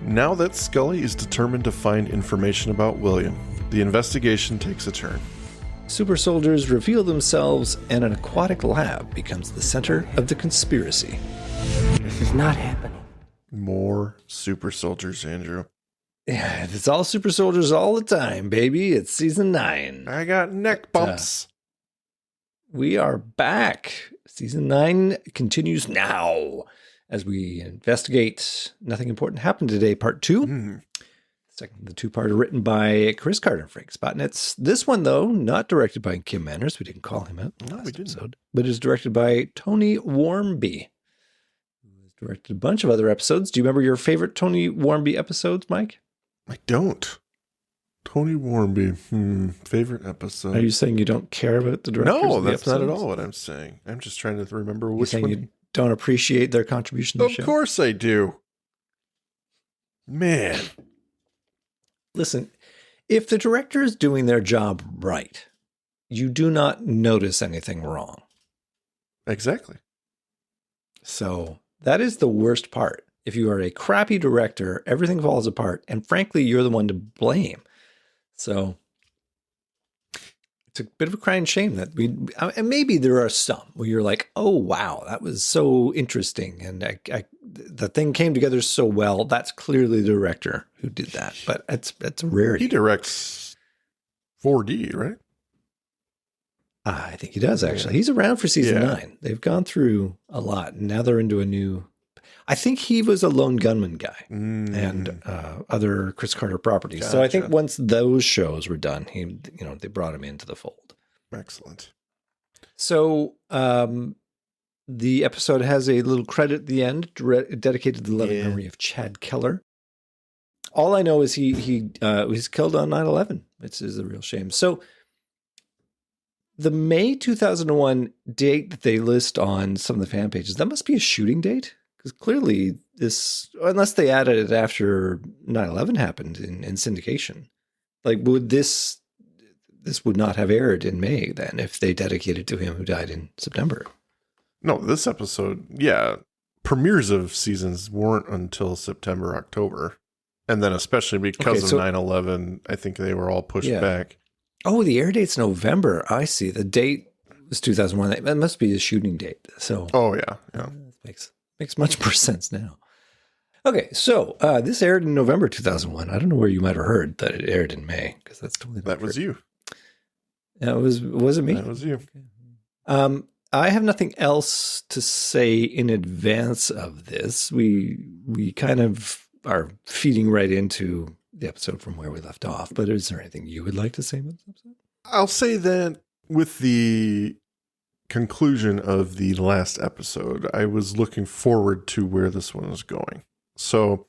Now that Scully is determined to find information about William, the investigation takes a turn. Super soldiers reveal themselves, and an aquatic lab becomes the center of the conspiracy. This is not happening. More super soldiers, Andrew. Yeah, it's all super soldiers all the time, baby. It's season 9. I got neck bumps. We are back. Season 9 continues now as we investigate Nothing Important Happened Today, Part 2. The 2-parter written by Chris Carter and Frank Spotnitz. This one, though, not directed by Kim Manners. We didn't call him out last episode. But is directed by Tony Warmby, who has directed a bunch of other episodes. Do you remember your favorite Tony Warmby episodes, Mike? I don't. Tony Warmby. Favorite episode. Are you saying you don't care about the directors? No, of the that's not at episodes? all what I'm saying. I'm just trying to remember which saying one. You don't appreciate their contribution to the show? Of course I do. Man. Listen, if the director is doing their job right, you do not notice anything wrong. Exactly. So that is the worst part. If you are a crappy director, everything falls apart. And frankly, you're the one to blame. So it's a bit of a crying shame that and maybe there are some where you're like, oh, wow, that was so interesting. And the thing came together so well. That's clearly the director who did that. But it's a rarity. He directs 4D, right? I think he does, actually. He's around for season 9. They've gone through a lot. And now they're into a new... I think he was a Lone Gunman guy and other Chris Carter properties. Gotcha. So I think once those shows were done, they brought him into the fold. Excellent. So the episode has a little credit at the end dedicated to the loving memory of Chad Keller. All I know is he was killed on 9/11. It's a real shame. So the May 2001 date that they list on some of the fan pages, that must be a shooting date. Because clearly this, unless they added it after 9/11 happened in syndication, like this would not have aired in May then if they dedicated to him who died in September. No, this episode, premieres of seasons weren't until September, October. And then especially because of 9/11, I think they were all pushed back. Oh, the air date's November. I see. The date was 2001. That must be a shooting date. So. Oh, yeah. Makes much more sense now. Okay, so this aired in November 2001. I don't know where you might have heard that it aired in May, because that's totally that was you. Was it me? That was you. Okay. I have nothing else to say in advance of this. We kind of are feeding right into the episode from where we left off. But is there anything you would like to say about this episode? I'll say that with the conclusion of the last episode, I was looking forward to where this one was going. So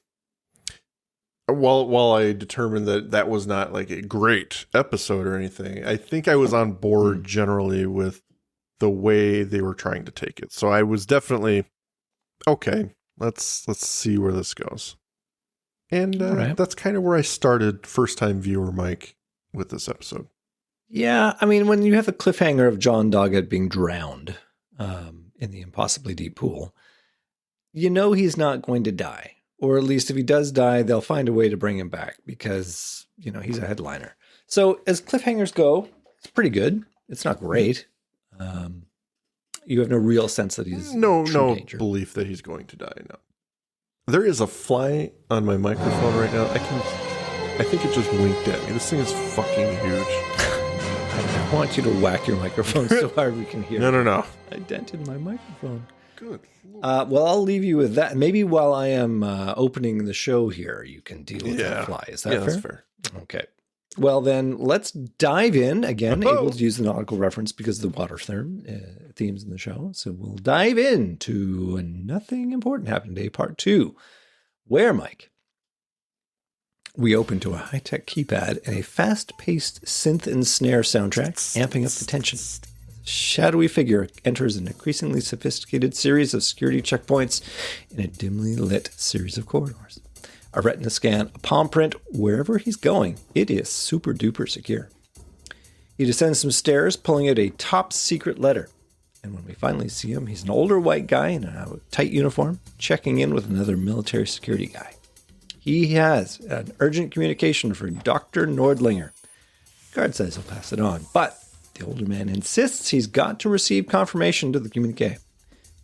while I determined that was not like a great episode or anything, I think I was on board generally with the way they were trying to take it. So I was definitely okay. Let's see where this goes. And that's kind of where I started, first time viewer Mike, with this episode. Yeah, I mean, when you have the cliffhanger of John Doggett being drowned in the impossibly deep pool, you know he's not going to die. Or at least if he does die, they'll find a way to bring him back because, he's a headliner. So as cliffhangers go, it's pretty good. It's not great. You have no real sense that he's no danger. Belief that he's going to die. No. There is a fly on my microphone right now. I think it just winked at me. This thing is fucking huge. I want you to whack your microphone so hard we can hear. No. I dented my microphone. Good. Well, I'll leave you with that. Maybe while I am opening the show here, you can deal with that fly. Is that fair? That's fair. Okay. Well, then let's dive in. Again, able to use the nautical reference because of the water themes in the show. So we'll dive into Nothing Important Happened Today, Part 2. Where, Mike? We open to a high-tech keypad and a fast-paced synth and snare soundtrack, amping up the tension. A shadowy figure enters an increasingly sophisticated series of security checkpoints in a dimly lit series of corridors. A retina scan, a palm print, wherever he's going, it is super-duper secure. He descends some stairs, pulling out a top-secret letter. And when we finally see him, he's an older white guy in a tight uniform, checking in with another military security guy. He has an urgent communication for Dr. Nordlinger. Guard says he'll pass it on, but the older man insists he's got to receive confirmation to the communique.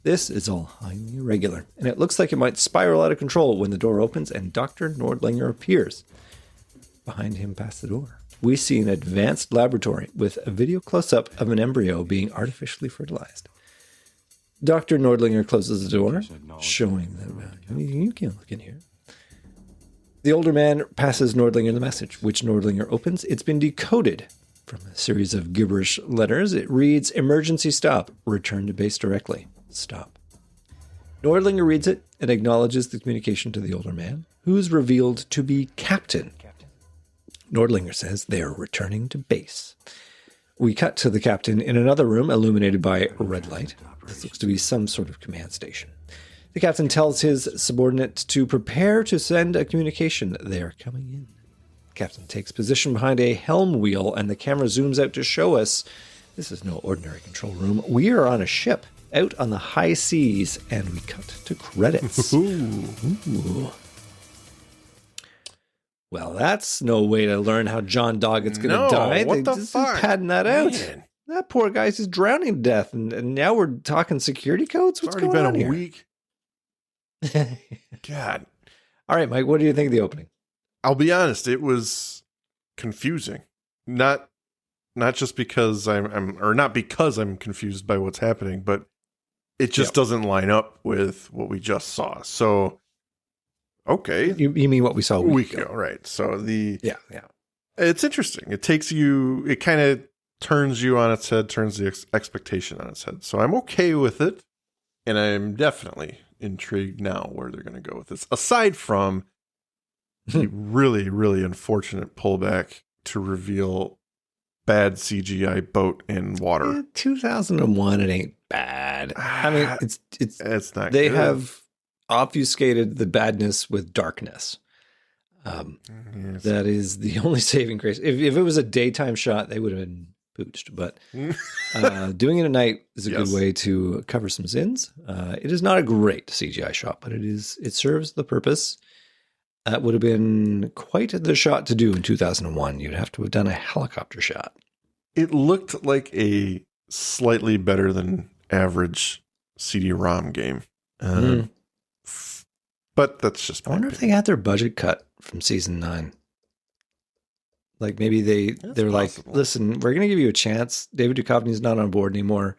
This is all highly irregular, and it looks like it might spiral out of control when the door opens and Dr. Nordlinger appears. Behind him past the door, we see an advanced laboratory with a video close-up of an embryo being artificially fertilized. Dr. Nordlinger closes the door, showing that you can't look in here. The older man passes Nordlinger the message, which Nordlinger opens. It's been decoded from a series of gibberish letters. It reads, "Emergency stop. Return to base directly. Stop." Nordlinger reads it and acknowledges the communication to the older man, who is revealed to be Captain. Nordlinger says they are returning to base. We cut to the captain in another room illuminated by a red light. This looks to be some sort of command station. The captain tells his subordinate to prepare to send a communication. They are coming in. The captain takes position behind a helm wheel, and the camera zooms out to show us this is no ordinary control room. We are on a ship out on the high seas, and we cut to credits. Ooh. Well, that's no way to learn how John Doggett's going to die. What the fuck? Just padding that out. Man. That poor guy's just drowning to death, and now we're talking security codes? What's It's already going on been a here? week. God. All right, Mike, what do you think of the opening? I'll be honest, it was confusing. Not just because not because I'm confused by what's happening, but it just doesn't line up with what we just saw. So, okay. You mean what we saw a week ago? Right. So Yeah. it's interesting. It kind of turns you on its head, turns the expectation on its head. So I'm okay with it. And I'm definitely intrigued now where they're going to go with this. Aside from the really, really unfortunate pullback to reveal bad CGI boat in water. 2001, it ain't bad. I mean, It's not they good. have obfuscated the badness with darkness. Yes. That is the only saving grace. If it was a daytime shot, they would have been pooched. But doing it at night is a good way to cover some sins. It is not a great CGI shot, but it serves the purpose. That would have been quite the shot to do in 2001. You'd have to have done a helicopter shot. It looked like a slightly better than average CD-ROM game. But that's just I wonder if they got their budget cut from season 9. Like maybe they're like, listen, we're going to give you a chance. David Duchovny's not on board anymore.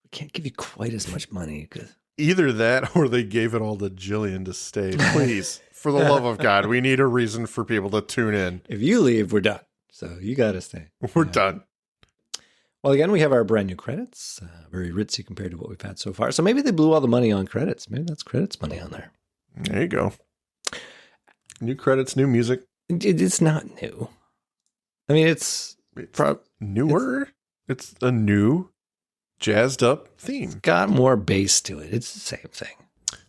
We can't give you quite as much money. Either that or they gave it all to Jillian to stay. Please, for the love of God, we need a reason for people to tune in. If you leave, we're done. So you got to stay. We're done. Well, again, we have our brand new credits. Very ritzy compared to what we've had so far. So maybe they blew all the money on credits. Maybe that's credits money on there. There you go. New credits, new music. It's not new. I mean, it's newer. It's a new, jazzed up theme. Got more bass to it. It's the same thing.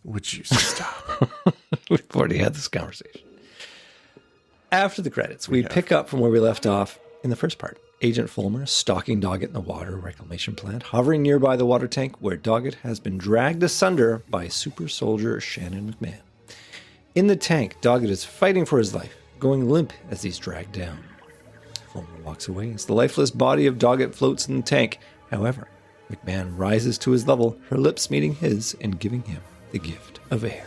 Would you stop? We've already had this conversation. After the credits, we pick up from where we left off in the first part. Agent Fulmer stalking Doggett in the water reclamation plant, hovering nearby the water tank where Doggett has been dragged asunder by super soldier Shannon McMahon. In the tank, Doggett is fighting for his life, going limp as he's dragged down. Fulmer walks away as the lifeless body of Doggett floats in the tank. However, McMahon rises to his level, her lips meeting his and giving him the gift of air.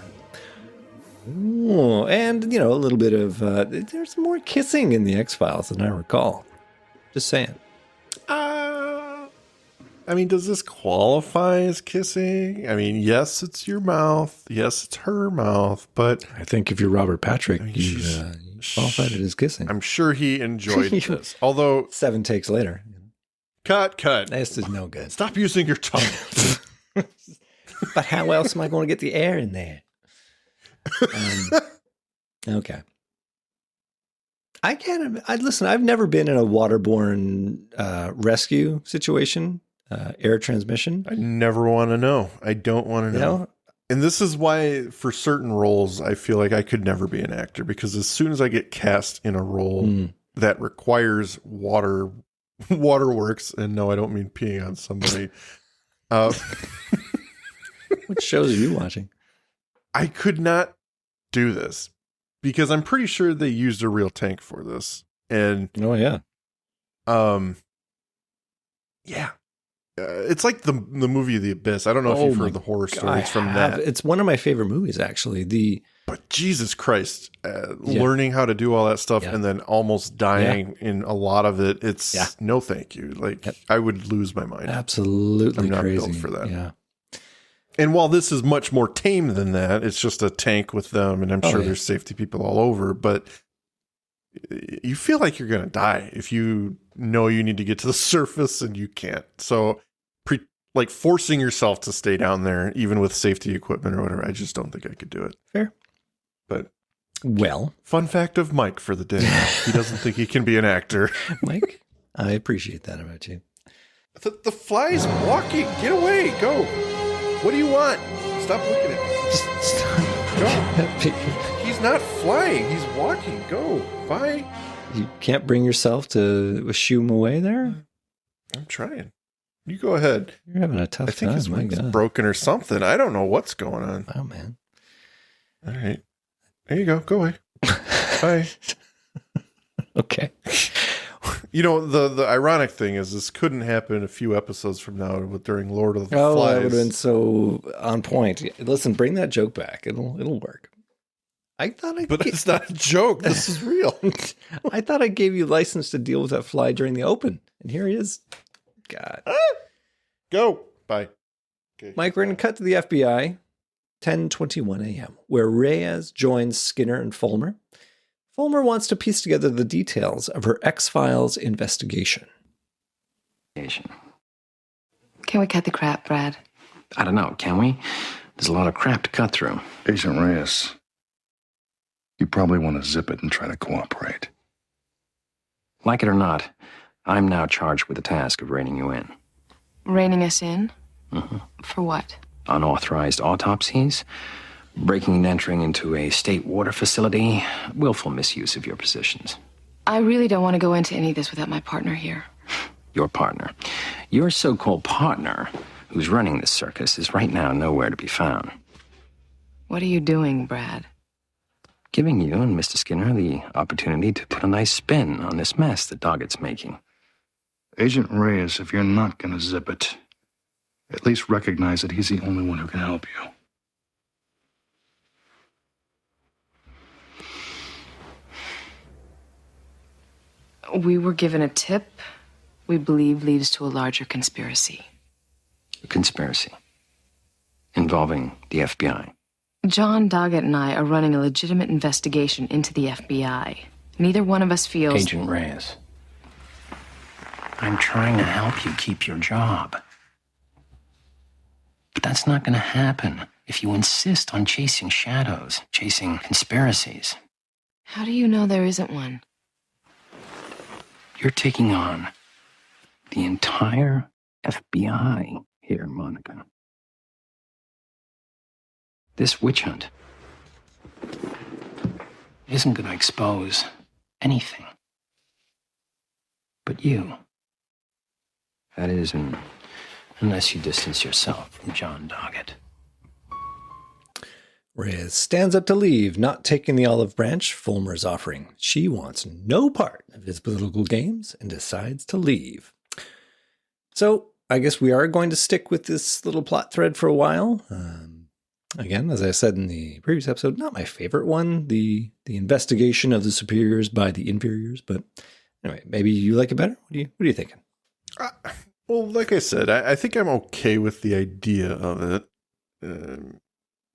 Ooh, and, a little bit of, there's more kissing in the X-Files than I recall. Just saying. I mean, does this qualify as kissing? I mean, yes, it's your mouth. Yes, it's her mouth. But I think if you're Robert Patrick, you qualified it as kissing. I'm sure he enjoyed this. Although 7 takes later. Cut. This is no good. Stop using your tongue. But how else am I going to get the air in there? Okay. Listen, I've never been in a waterborne rescue situation, air transmission. I never want to know. I don't want to know. And this is why for certain roles, I feel like I could never be an actor, because as soon as I get cast in a role that requires waterworks, and no, I don't mean peeing on somebody. What shows are you watching? I could not do this because I'm pretty sure they used a real tank for this. And yeah. Yeah. It's like the movie The Abyss. I don't know if you've heard the horror stories from that. It's one of my favorite movies, actually. But Jesus Christ, learning how to do all that stuff and then almost dying in a lot of it, it's no thank you. Like, I would lose my mind. Absolutely I'm not crazy. built for that. Yeah. And while this is much more tame than that, it's just a tank with them, and I'm sure there's safety people all over, but you feel like you're going to die if you know you need to get to the surface and you can't. So like forcing yourself to stay down there, even with safety equipment or whatever, I just don't think I could do it. Fair. But fun fact of Mike for the day. He doesn't think he can be an actor. Mike, I appreciate that about you. The fly's walking. Get away. Go. What do you want? Stop looking at me. Just stop. Go. He's not flying. He's walking. Go. Bye. You can't bring yourself to shoo him away there? I'm trying. You go ahead. You're having a tough time. I think his wing's broken or something. I don't know what's going on. Oh, man. All right. There you go. Go away. Bye. Okay. You know, the ironic thing is this couldn't happen a few episodes from now during Lord of the Flies. Oh, that would have been so on point. Listen, bring that joke back. It'll work. But it's not a joke. This is real. I thought I gave you license to deal with that fly during the open. And here he is. God. Go. Bye. Okay. Mike, we're going to cut to the FBI, 10:21 a.m., where Reyes joins Skinner and Fulmer. Fulmer wants to piece together the details of her X-Files investigation. Can we cut the crap, Brad? I don't know, can we? There's a lot of crap to cut through. Agent Reyes, you probably want to zip it and try to cooperate. Like it or not, I'm now charged with the task of reining you in. Reining us in? Mm-hmm. For what? Unauthorized autopsies, breaking and entering into a state water facility, willful misuse of your positions. I really don't want to go into any of this without my partner here. Your partner. Your so-called partner, who's running this circus, is right now nowhere to be found. What are you doing, Brad? Giving you and Mr. Skinner the opportunity to put a nice spin on this mess that Doggett's making. Agent Reyes, if you're not going to zip it, at least recognize that he's the only one who can help you. We were given a tip we believe leads to a larger conspiracy. A conspiracy? Involving the FBI? John Doggett and I are running a legitimate investigation into the FBI. Neither one of us feels... Agent Reyes, I'm trying to help you keep your job. But that's not going to happen if you insist on chasing shadows, chasing conspiracies. How do you know there isn't one? You're taking on the entire FBI here, Monica. This witch hunt isn't going to expose anything but you. That is, unless you distance yourself from John Doggett. Reyes stands up to leave, not taking the olive branch Fulmer is offering. She wants no part of his political games and decides to leave. So I guess we are going to stick with this little plot thread for a while. Again, as I said in the previous episode, not my favorite one, the investigation of the superiors by the inferiors. But anyway, maybe you like it better. What are you thinking? Well, like I said, I think I'm okay with the idea of it.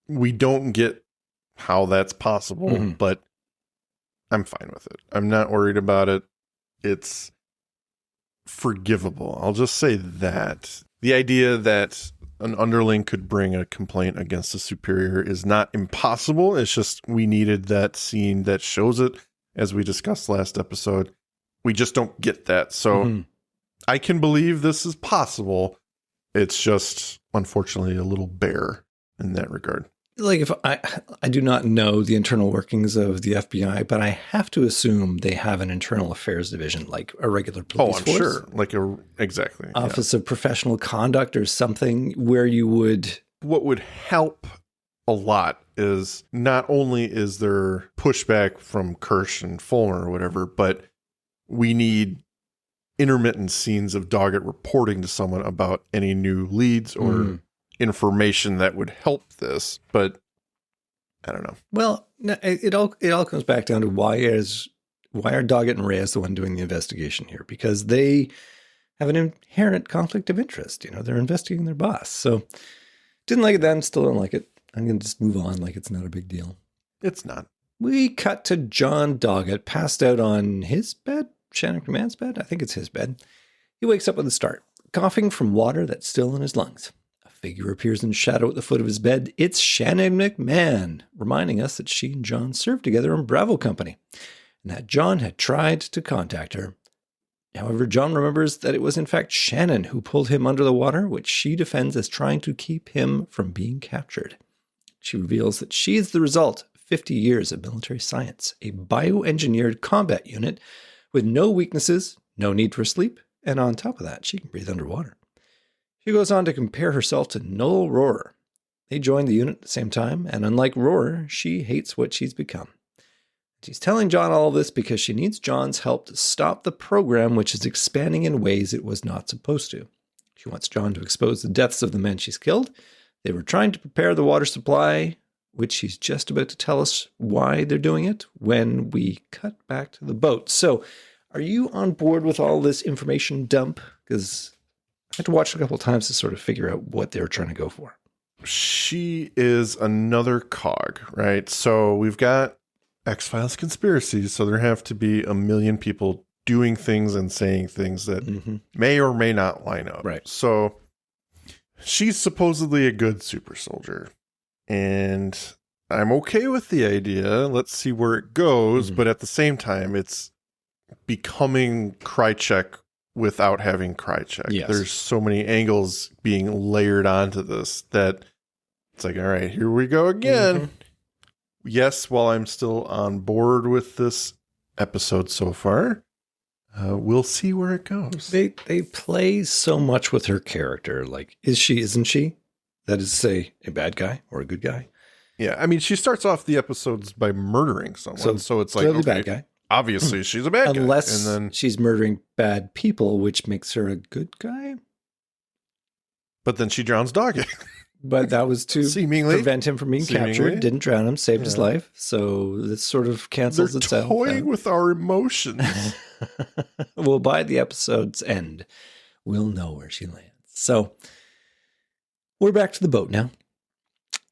We don't get how that's possible, but I'm fine with it. I'm not worried about it. It's forgivable. I'll just say that. The idea that an underling could bring a complaint against a superior is not impossible. It's just we needed that scene that shows it, as we discussed last episode. We just don't get that. So I can believe this is possible. It's just, unfortunately, a little bare in that regard. Like, if I do not know the internal workings of the FBI, but I have to assume they have an internal affairs division, like a regular police force. Sure. Like exactly. Office of Professional Conduct or something where you would... What would help a lot is not only is there pushback from Kirsch and Fulmer or whatever, but we need intermittent scenes of Doggett reporting to someone about any new leads or information that would help this. But I don't know. Well, it all comes back down to why are Doggett and Reyes the one doing the investigation here? Because they have an inherent conflict of interest. You know, they're investigating their boss. So didn't like it then, still don't like it. I'm going to just move on like it's not a big deal. It's not. We cut to John Doggett passed out on his bed, Shannon McMahon's bed. I think it's his bed. He wakes up with a start, coughing from water that's still in his lungs. A figure appears in shadow at the foot of his bed. It's Shannon McMahon, reminding us that she and John served together in Bravo Company, and that John had tried to contact her. However, John remembers that it was in fact Shannon who pulled him under the water, which she defends as trying to keep him from being captured. She reveals that she is the result of 50 years of military science, a bioengineered combat unit with no weaknesses, no need for sleep, and on top of that, she can breathe underwater. She goes on to compare herself to Noel Rohrer. They joined the unit at the same time, and unlike Rohrer, she hates what she's become. She's telling John all of this because she needs John's help to stop the program, which is expanding in ways it was not supposed to. She wants John to expose the deaths of the men she's killed. They were trying to prepare the water supply, which she's just about to tell us why they're doing it when we cut back to the boat. So are you on board with all this information dump? Because I had to watch it a couple of times to sort of figure out what they were trying to go for. She is another cog, right? So we've got X-Files conspiracies, so there have to be a million people doing things and saying things that may or may not line up. Right. So she's supposedly a good super soldier, and I'm okay with the idea. Let's see where it goes, but at the same time, it's becoming Krychek without having Krychek. Yes. There's so many angles being layered onto this that it's like, all right, here we go again. Yes, while I'm still on board with this episode so far, we'll see where it goes. They play so much with her character. Like, is she, isn't she? That is to say, a bad guy or a good guy? Yeah, I mean, she starts off the episodes by murdering someone, so it's like, okay, bad guy. Obviously she's a bad guy. Unless And then, she's murdering bad people, which makes her a good guy. but then she drowns Doggett. But that was to Seemingly. prevent him from being captured. Didn't drown him, saved his life. So this sort of cancels They're itself. toying with our emotions. Well, by the episode's end, we'll know where she lands. So we're back to the boat now.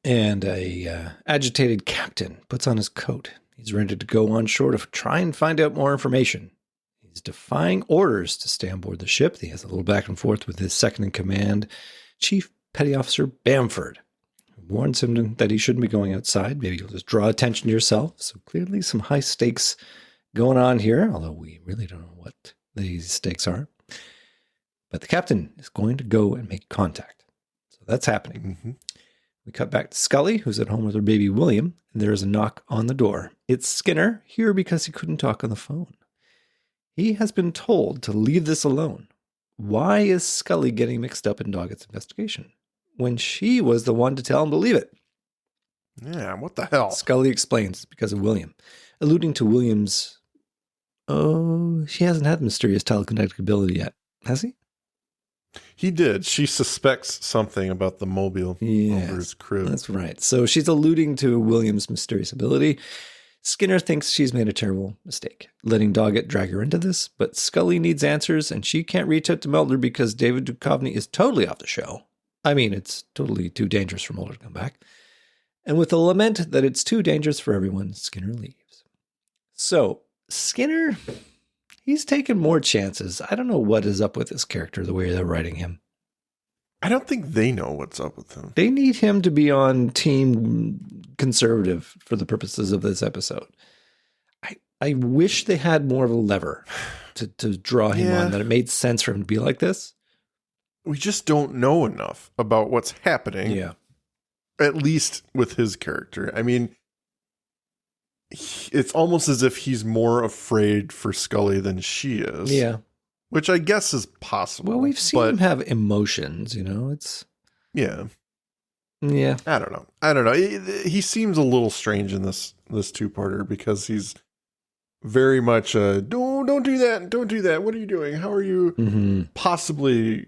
And a agitated captain puts on his coat. He's ready to go on shore to try and find out more information. He's defying orders to stay on board the ship. He has a little back and forth with his second in command, Chief Petty Officer Bamford, who warns him that he shouldn't be going outside. Maybe you'll just draw attention to yourself. So clearly some high stakes going on here, although we really don't know what these stakes are. But the captain is going to go and make contact. So that's happening. We cut back to Scully, who's at home with her baby William, and there is a knock on the door. It's Skinner, here because he couldn't talk on the phone. He has been told to leave this alone. Why is Scully getting mixed up in Doggett's investigation when she was the one to tell him to leave it? Yeah, what the hell? Scully explains because of William, alluding to William's, she hasn't had mysterious telekinetic ability yet, has he? He did. She suspects something about the mobile over his crib. That's right. So she's alluding to William's mysterious ability. Skinner thinks she's made a terrible mistake, letting Doggett drag her into this, but Scully needs answers, and she can't reach out to Mulder because David Duchovny is totally off the show. I mean, it's totally too dangerous for Mulder to come back. And with a lament that it's too dangerous for everyone, Skinner leaves. So, Skinner, he's taken more chances. I don't know what is up with this character, the way they're writing him. I don't think they know what's up with him. They need him to be on team conservative for the purposes of this episode. I wish they had more of a lever to draw him on, that it made sense for him to be like this. We just don't know enough about what's happening. Yeah. At least with his character. I mean, it's almost as if he's more afraid for Scully than she is. Yeah. Which I guess is possible. Well, we've seen him have emotions, it's... Yeah. Yeah. I don't know. He seems a little strange in this two-parter because he's very much don't do that. Don't do that. What are you doing? How are you possibly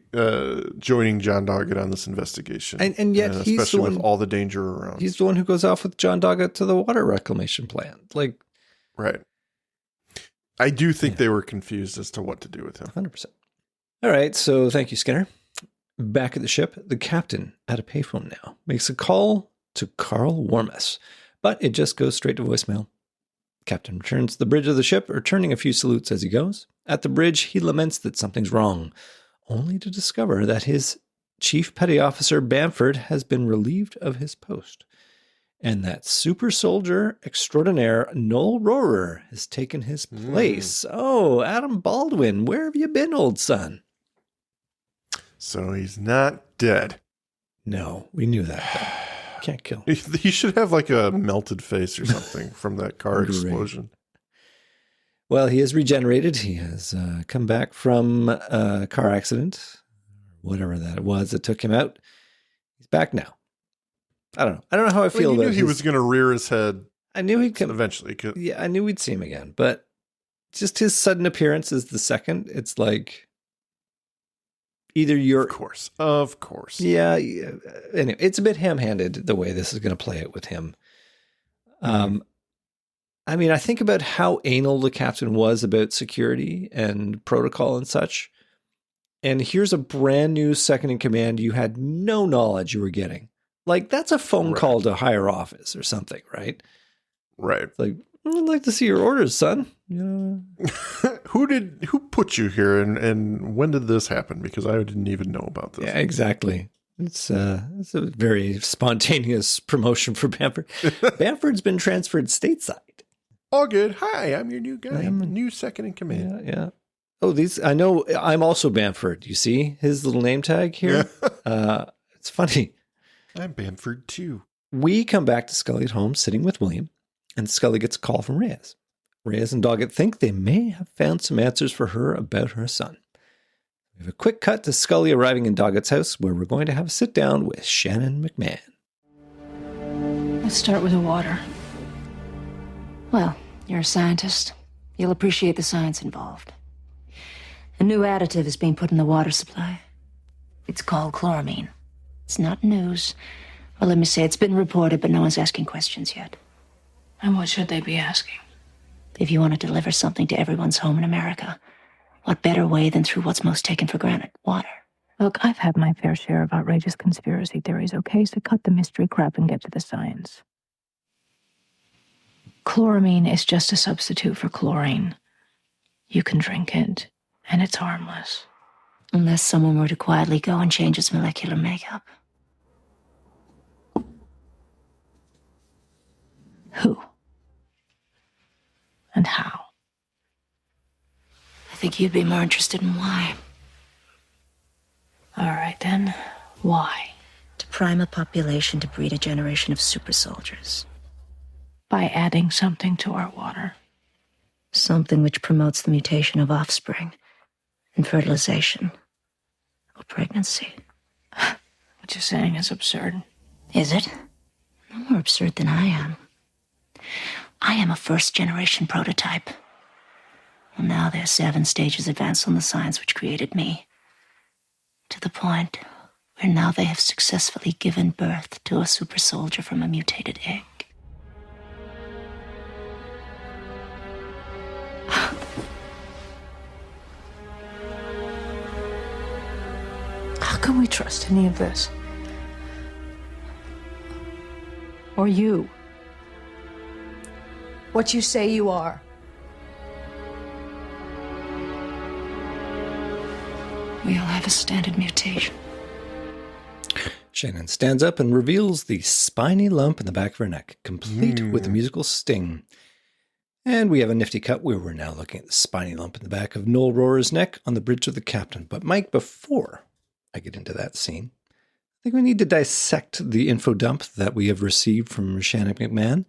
joining John Doggett on this investigation? And yet he's especially with all the danger around. He's the one who goes off with John Doggett to the water reclamation plant. Like, right. I do think they were confused as to what to do with him. 100%. All right. So thank you, Skinner. Back at the ship, the captain at a payphone now makes a call to Carl Warmus, but it just goes straight to voicemail. Captain returns to the bridge of the ship, returning a few salutes as he goes. At the bridge, he laments that something's wrong, only to discover that his chief petty officer, Bamford, has been relieved of his post, and that super soldier extraordinaire Noel Rohrer has taken his place. Oh, Adam Baldwin, where have you been, old son? So he's not dead. No, we knew that, though. Can't kill. He should have like a melted face or something from that car explosion. Well, he is regenerated. He has come back from a car accident, whatever that was that took him out. He's back now. I don't know. I don't know how I feel about it. He was going to rear his head. I knew he'd come eventually. Yeah, I knew we'd see him again, but just his sudden appearance is the second. It's like either you're... Of course. Yeah. Anyway, it's a bit ham-handed the way this is going to play out with him. I mean, I think about how anal the captain was about security and protocol and such. And here's a brand new second in command you had no knowledge you were getting. Like, that's a phone call to higher office or something, right? Right. It's like, I'd like to see your orders, son. You know? Who put you here and when did this happen? Because I didn't even know about this. Yeah, exactly. It's a very spontaneous promotion for Bamford. Bamford's been transferred stateside. All good. Hi, I'm your new guy. I'm new second in command. Yeah. Oh, I know I'm also Bamford. You see his little name tag here? Yeah. It's funny. I'm Bamford too. We come back to Scully at home sitting with William, and Scully gets a call from Reyes. Reyes and Doggett think they may have found some answers for her about her son. We have a quick cut to Scully arriving in Doggett's house, where we're going to have a sit down with Shannon McMahon. Let's start with the water. Well, you're a scientist. You'll appreciate the science involved. A new additive is being put in the water supply. It's called chloramine. It's not news. Well, let me say it's been reported, but no one's asking questions yet. And what should they be asking? If you want to deliver something to everyone's home in America, what better way than through what's most taken for granted? Water. Look, I've had my fair share of outrageous conspiracy theories, okay? So cut the mystery crap and get to the science. Chloramine is just a substitute for chlorine. You can drink it, and it's harmless. Unless someone were to quietly go and change its molecular makeup. Who? And how? I think you'd be more interested in why. All right, then. Why? To prime a population to breed a generation of super soldiers. By adding something to our water. Something which promotes the mutation of offspring and fertilization or pregnancy. What you're saying is absurd. Is it? No more absurd than I am. I am a first-generation prototype. And now they're 7 stages advanced on the science which created me. To the point where now they have successfully given birth to a super soldier from a mutated egg. How can we trust any of this? Or you? What you say you are. We all have a standard mutation. Shannon stands up and reveals the spiny lump in the back of her neck, complete with a musical sting. And we have a nifty cut where we're now looking at the spiny lump in the back of Noel Rohrer's neck on the bridge of the Captain. But Mike, before I get into that scene, I think we need to dissect the info dump that we have received from Shannon McMahon.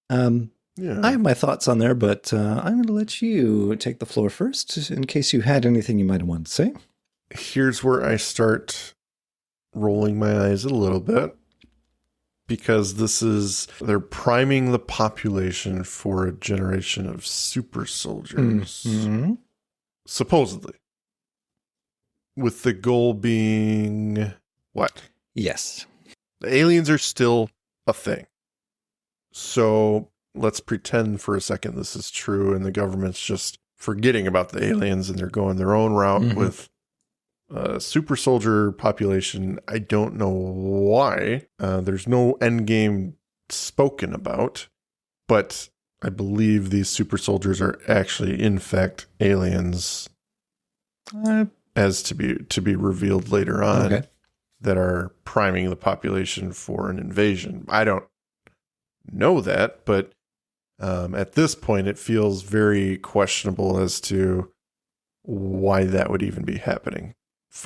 I have my thoughts on there, but I'm going to let you take the floor first in case you had anything you might want to say. Here's where I start rolling my eyes a little bit. because they're priming the population for a generation of super soldiers. Mm-hmm. Supposedly. With the goal being what? Yes. The aliens are still a thing. So let's pretend for a second this is true and the government's just forgetting about the aliens and they're going their own route with a super soldier population. I don't know why. There's no end game spoken about, but I believe these super soldiers are actually, in fact, aliens, as to be revealed later on, that are priming the population for an invasion. I don't know that, but at this point, it feels very questionable as to why that would even be happening.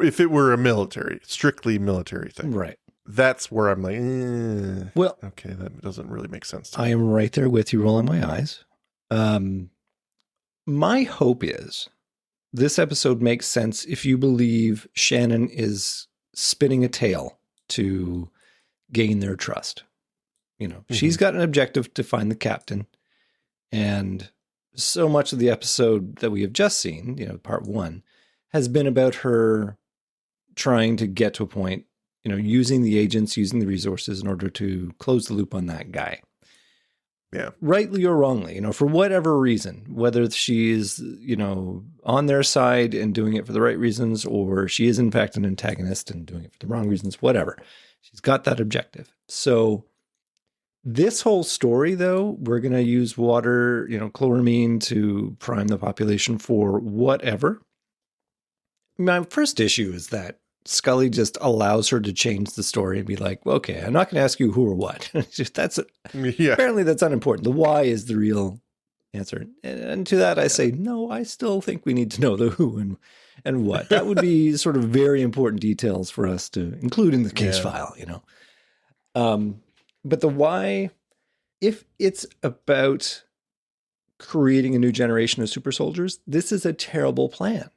If it were a strictly military thing. Right. That's where I'm like, well, okay, that doesn't really make sense to me. I am right there with you, rolling my eyes. My hope is this episode makes sense if you believe Shannon is spinning a tale to gain their trust. You know, she's got an objective to find the captain. And so much of the episode that we have just seen, you know, part 1, has been about her trying to get to a point, you know, using the agents, using the resources in order to close the loop on that guy. Yeah. Rightly or wrongly, you know, for whatever reason, whether she's, you know, on their side and doing it for the right reasons, or she is in fact an antagonist and doing it for the wrong reasons, whatever. She's got that objective. So this whole story, though, we're going to use water, you know, chloramine to prime the population for whatever. My first issue is that Scully just allows her to change the story and be like, well, okay, I'm not going to ask you who or what. Apparently that's unimportant. The why is the real answer. And to that I say, no, I still think we need to know the who and what. That would be sort of very important details for us to include in the case file, you know. But the why, if it's about creating a new generation of super soldiers, this is a terrible plan.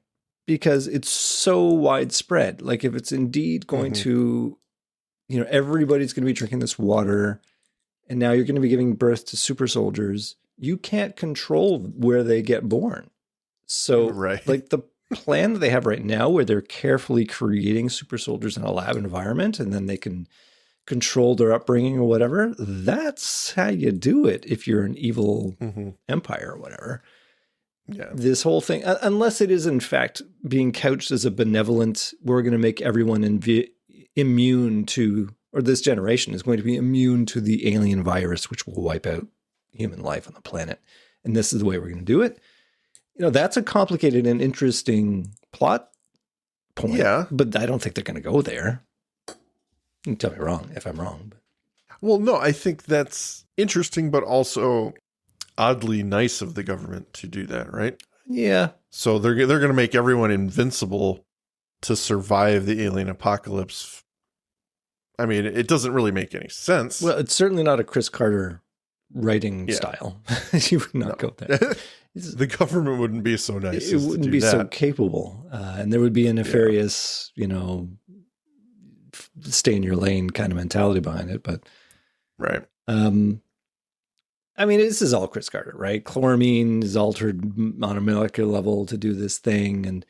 Because it's so widespread. Like if it's indeed going to, you know, everybody's going to be drinking this water and now you're going to be giving birth to super soldiers, you can't control where they get born. So like the plan that they have right now where they're carefully creating super soldiers in a lab environment and then they can control their upbringing or whatever, that's how you do it if you're an evil empire or whatever. Yeah. This whole thing, unless it is in fact being couched as a benevolent, we're going to make everyone immune to, or this generation is going to be immune to the alien virus, which will wipe out human life on the planet. And this is the way we're going to do it. You know, that's a complicated and interesting plot point. Yeah. But I don't think they're going to go there. You can tell me wrong if I'm wrong. But. Well, no, I think that's interesting, but also oddly nice of the government to do that, right? Yeah. So they're going to make everyone invincible to survive the alien apocalypse. I mean, it doesn't really make any sense. Well, it's certainly not a Chris Carter writing style. You would not go there. The government wouldn't be so nice. It wouldn't be so capable. And there would be a nefarious, you know, stay in your lane kind of mentality behind it. But right. I mean, this is all Chris Carter, right? Chloramine is altered on a molecular level to do this thing, and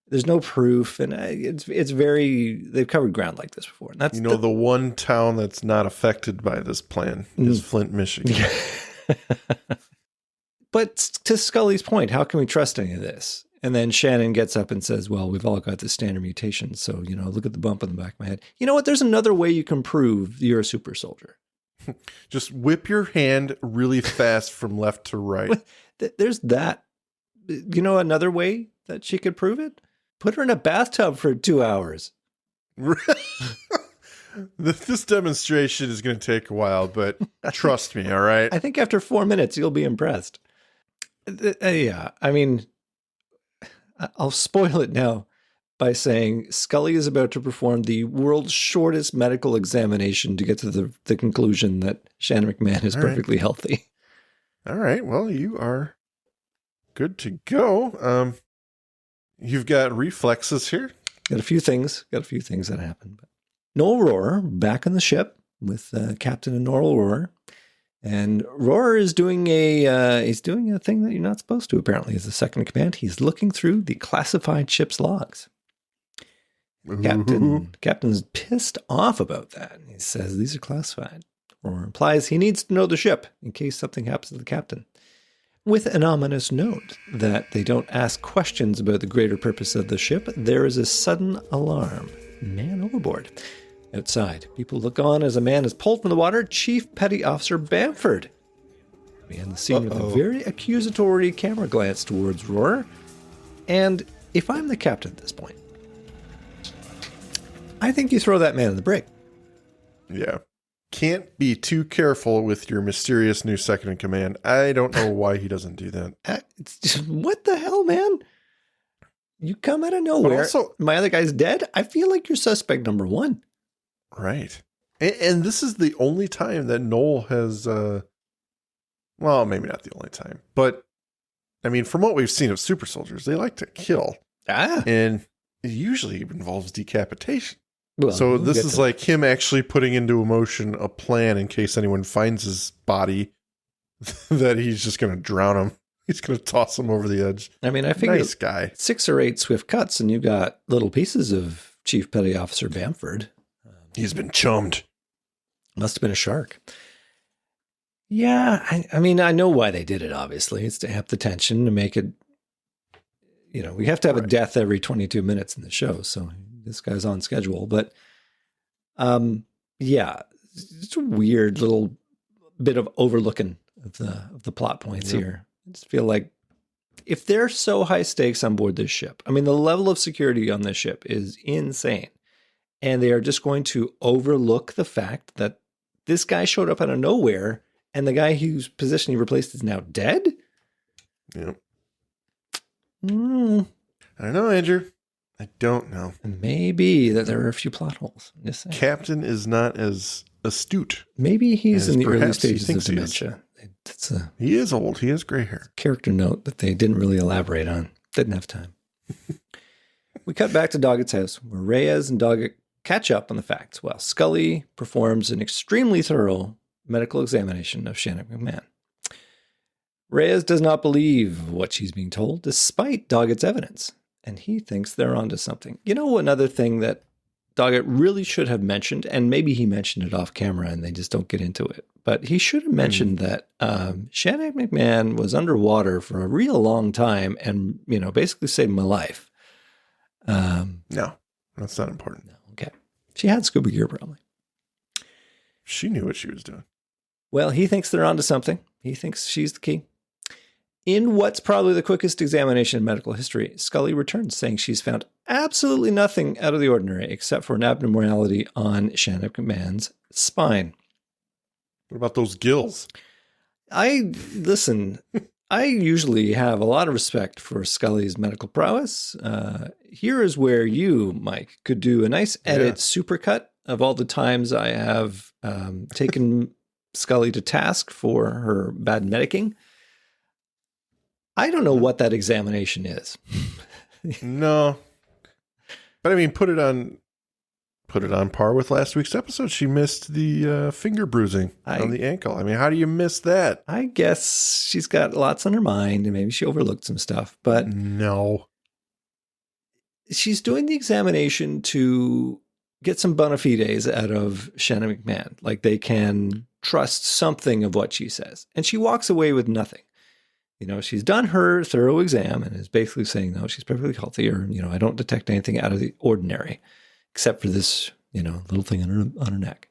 there's no proof. And it's very, they've covered ground like this before. And that's the one town that's not affected by this plan is Flint, Michigan. But to Scully's point, how can we trust any of this? And then Shannon gets up and says, well, we've all got the standard mutation. So, you know, look at the bump on the back of my head. You know what? There's another way you can prove you're a super soldier. Just whip your hand really fast from left to right. There's that. You know, another way that she could prove it? Put her in a bathtub for 2 hours. This demonstration is going to take a while, but trust me, all right? I think after 4 minutes, you'll be impressed. Yeah, I mean, I'll spoil it now by saying Scully is about to perform the world's shortest medical examination to get to the conclusion that Shannon McMahon is perfectly healthy. All right. Well, you are good to go. You've got reflexes here. Got a few things that happen. But Noel Rohrer back on the ship with Captain and Normal Roar. And Roar is doing he's doing a thing that you're not supposed to, apparently, as the second in command. He's looking through the classified ship's logs. Captain's pissed off about that. He says these are classified. Roar implies he needs to know the ship in case something happens to the captain. With an ominous note that they don't ask questions about the greater purpose of the ship, there is a sudden alarm. Man overboard. Outside, people look on as a man is pulled from the water. Chief Petty Officer Bamford. We end the scene with a very accusatory camera glance towards Roar. And if I'm the captain at this point, I think you throw that man in the brig. Yeah. Can't be too careful with your mysterious new second in command. I don't know why he doesn't do that. It's just, what the hell, man? You come out of nowhere. Also, my other guy's dead. I feel like you're suspect number one. Right. And this is the only time that Noel has, well, maybe not the only time, but I mean, from what we've seen of super soldiers, they like to kill. And it usually involves decapitation. Well, so this is like him actually putting into motion a plan in case anyone finds his body that he's just going to drown him. He's going to toss him over the edge. I mean, I figured nice guy. 6 or 8 swift cuts and you got little pieces of Chief Petty Officer Bamford. He's been chummed. Must have been a shark. Yeah, I mean, I know why they did it, obviously. It's to amp the tension, to make it, you know, we have to have a death every 22 minutes in the show, so this guy's on schedule. But, yeah, it's a weird little bit of overlooking of the plot points here. I just feel like if they're so high stakes on board this ship, I mean, the level of security on this ship is insane. And they are just going to overlook the fact that this guy showed up out of nowhere and the guy whose position he replaced is now dead? Yep. I don't know, Andrew. I don't know. Maybe that there are a few plot holes. Captain is not as astute. Maybe he's in the early stages of dementia. He is old. He has gray hair. Character note that they didn't really elaborate on. Didn't have time. We cut back to Doggett's house, where Reyes and Doggett catch up on the facts while Scully performs an extremely thorough medical examination of Shannon McMahon. Reyes does not believe what she's being told, despite Doggett's evidence, and he thinks they're onto something. You know, another thing that Doggett really should have mentioned, and maybe he mentioned it off camera and they just don't get into it, but he should have mentioned that Shannon McMahon was underwater for a real long time and, you know, basically saved my life. No, that's not important. No, okay. She had scuba gear, probably. She knew what she was doing. Well, he thinks they're onto something. He thinks she's the key. In what's probably the quickest examination in medical history, Scully returns saying she's found absolutely nothing out of the ordinary except for an abnormality on Shannon McMahon's spine. What about those gills? Listen, I usually have a lot of respect for Scully's medical prowess. Here is where you, Mike, could do a nice edit supercut of all the times I have taken Scully to task for her bad medicing. I don't know what that examination is. No. But I mean, put it on par with last week's episode. She missed the finger bruising on the ankle. I mean, how do you miss that? I guess she's got lots on her mind and maybe she overlooked some stuff, but no. She's doing the examination to get some bona fides out of Shannon McMahon. Like they can trust something of what she says. And she walks away with nothing. You know, she's done her thorough exam and is basically saying, no, she's perfectly healthy, or, you know, I don't detect anything out of the ordinary except for this, you know, little thing on her neck.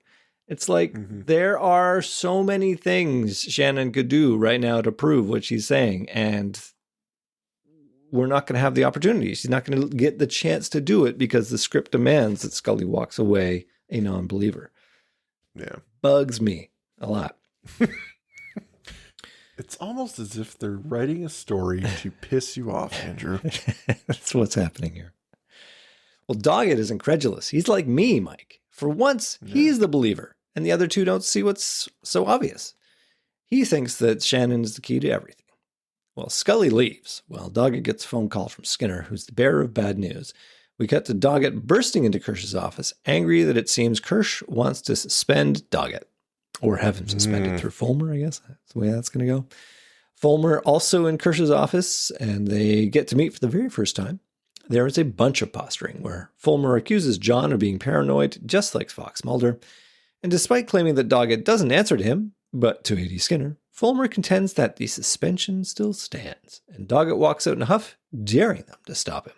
It's like there are so many things Shannon could do right now to prove what she's saying, and we're not going to have the opportunity. She's not going to get the chance to do it because the script demands that Scully walks away a non-believer. Yeah. Bugs me a lot. It's almost as if they're writing a story to piss you off, Andrew. That's what's happening here. Well, Doggett is incredulous. He's like me, Mike. For once, he's the believer, and the other two don't see what's so obvious. He thinks that Shannon is the key to everything. Well, Scully leaves. Well, Doggett gets a phone call from Skinner, who's the bearer of bad news, We cut to Doggett bursting into Kirsch's office, angry that it seems Kirsch wants to suspend Doggett. Or have him suspended through Fulmer, I guess. That's the way that's going to go. Fulmer also in Kirsch's office, and they get to meet for the very first time. There is a bunch of posturing where Fulmer accuses John of being paranoid, just like Fox Mulder. And despite claiming that Doggett doesn't answer to him, but to A.D. Skinner, Fulmer contends that the suspension still stands, and Doggett walks out in a huff, daring them to stop him.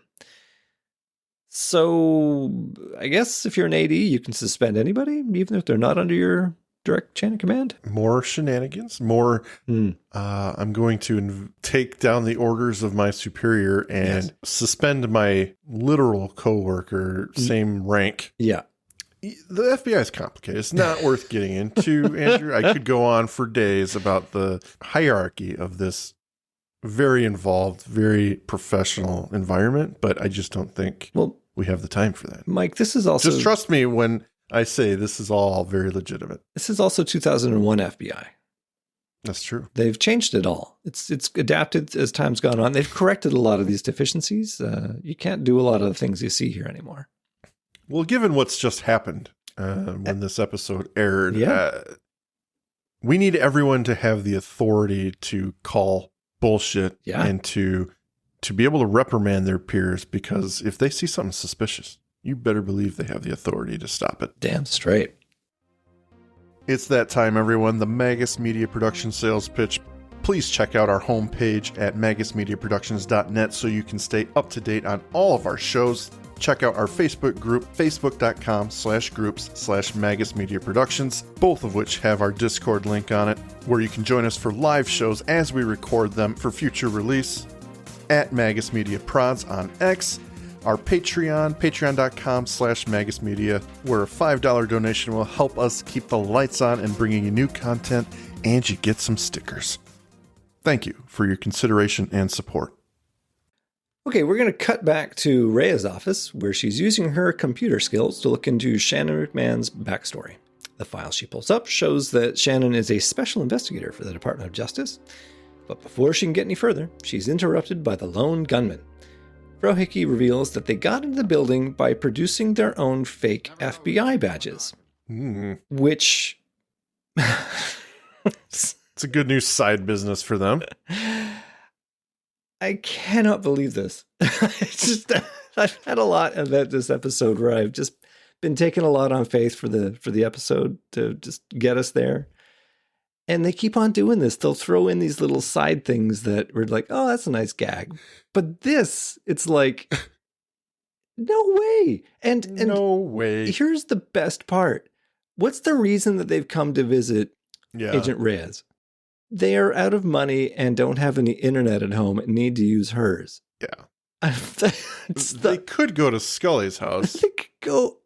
So, I guess if you're an AD, you can suspend anybody, even if they're not under your direct chain of command. More shenanigans, more, I'm going to take down the orders of my superior and suspend my literal coworker, same rank. Yeah. The FBI is complicated. It's not worth getting into, Andrew. I could go on for days about the hierarchy of this very involved, very professional environment, but I just don't think we have the time for that. Mike, this is also... Just trust me when I say this is all very legitimate. This is also 2001 FBI. That's true. They've changed it all. It's adapted as time's gone on. They've corrected a lot of these deficiencies. You can't do a lot of the things you see here anymore. Well, given what's just happened when this episode aired, we need everyone to have the authority to call bullshit and to be able to reprimand their peers, because if they see something suspicious, you better believe they have the authority to stop it. Damn straight. It's that time, everyone. The Magus Media Production sales pitch. Please check out our homepage at magusmediaproductions.net so you can stay up to date on all of our shows. Check out our Facebook group, facebook.com/groups/Magus Media Productions, both of which have our Discord link on it, where you can join us for live shows as we record them for future release. At Magus Media Prods on X. Our Patreon, patreon.com/Magus Media, where a $5 donation will help us keep the lights on and bringing you new content, and you get some stickers. Thank you for your consideration and support. Okay, we're going to cut back to Rhea's office, where she's using her computer skills to look into Shannon McMahon's backstory. The file she pulls up shows that Shannon is a special investigator for the Department of Justice. But before she can get any further, she's interrupted by the lone gunman. Frohickey reveals that they got into the building by producing their own fake FBI badges. Which... It's a good new side business for them. I cannot believe this. I've had a lot about this episode where I've just been taking a lot on faith for the episode to just get us there. And they keep on doing this. They'll throw in these little side things that were like, oh, that's a nice gag. But this, it's like, no way. And no way. Here's the best part. What's the reason that they've come to visit Agent Reyes? They are out of money and don't have any internet at home and need to use hers. Yeah. They could go to Scully's house. They could go.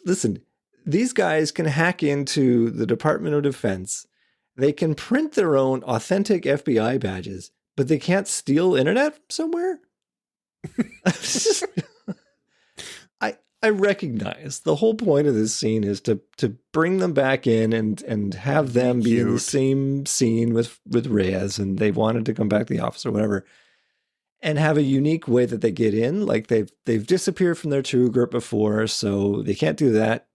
Listen, these guys can hack into the Department of Defense. They can print their own authentic FBI badges, but they can't steal internet from somewhere? I recognize the whole point of this scene is to bring them back in and have them be in the same scene with Reyes, and they wanted to come back to the office or whatever, and have a unique way that they get in. Like they've disappeared from their true group before, so they can't do that.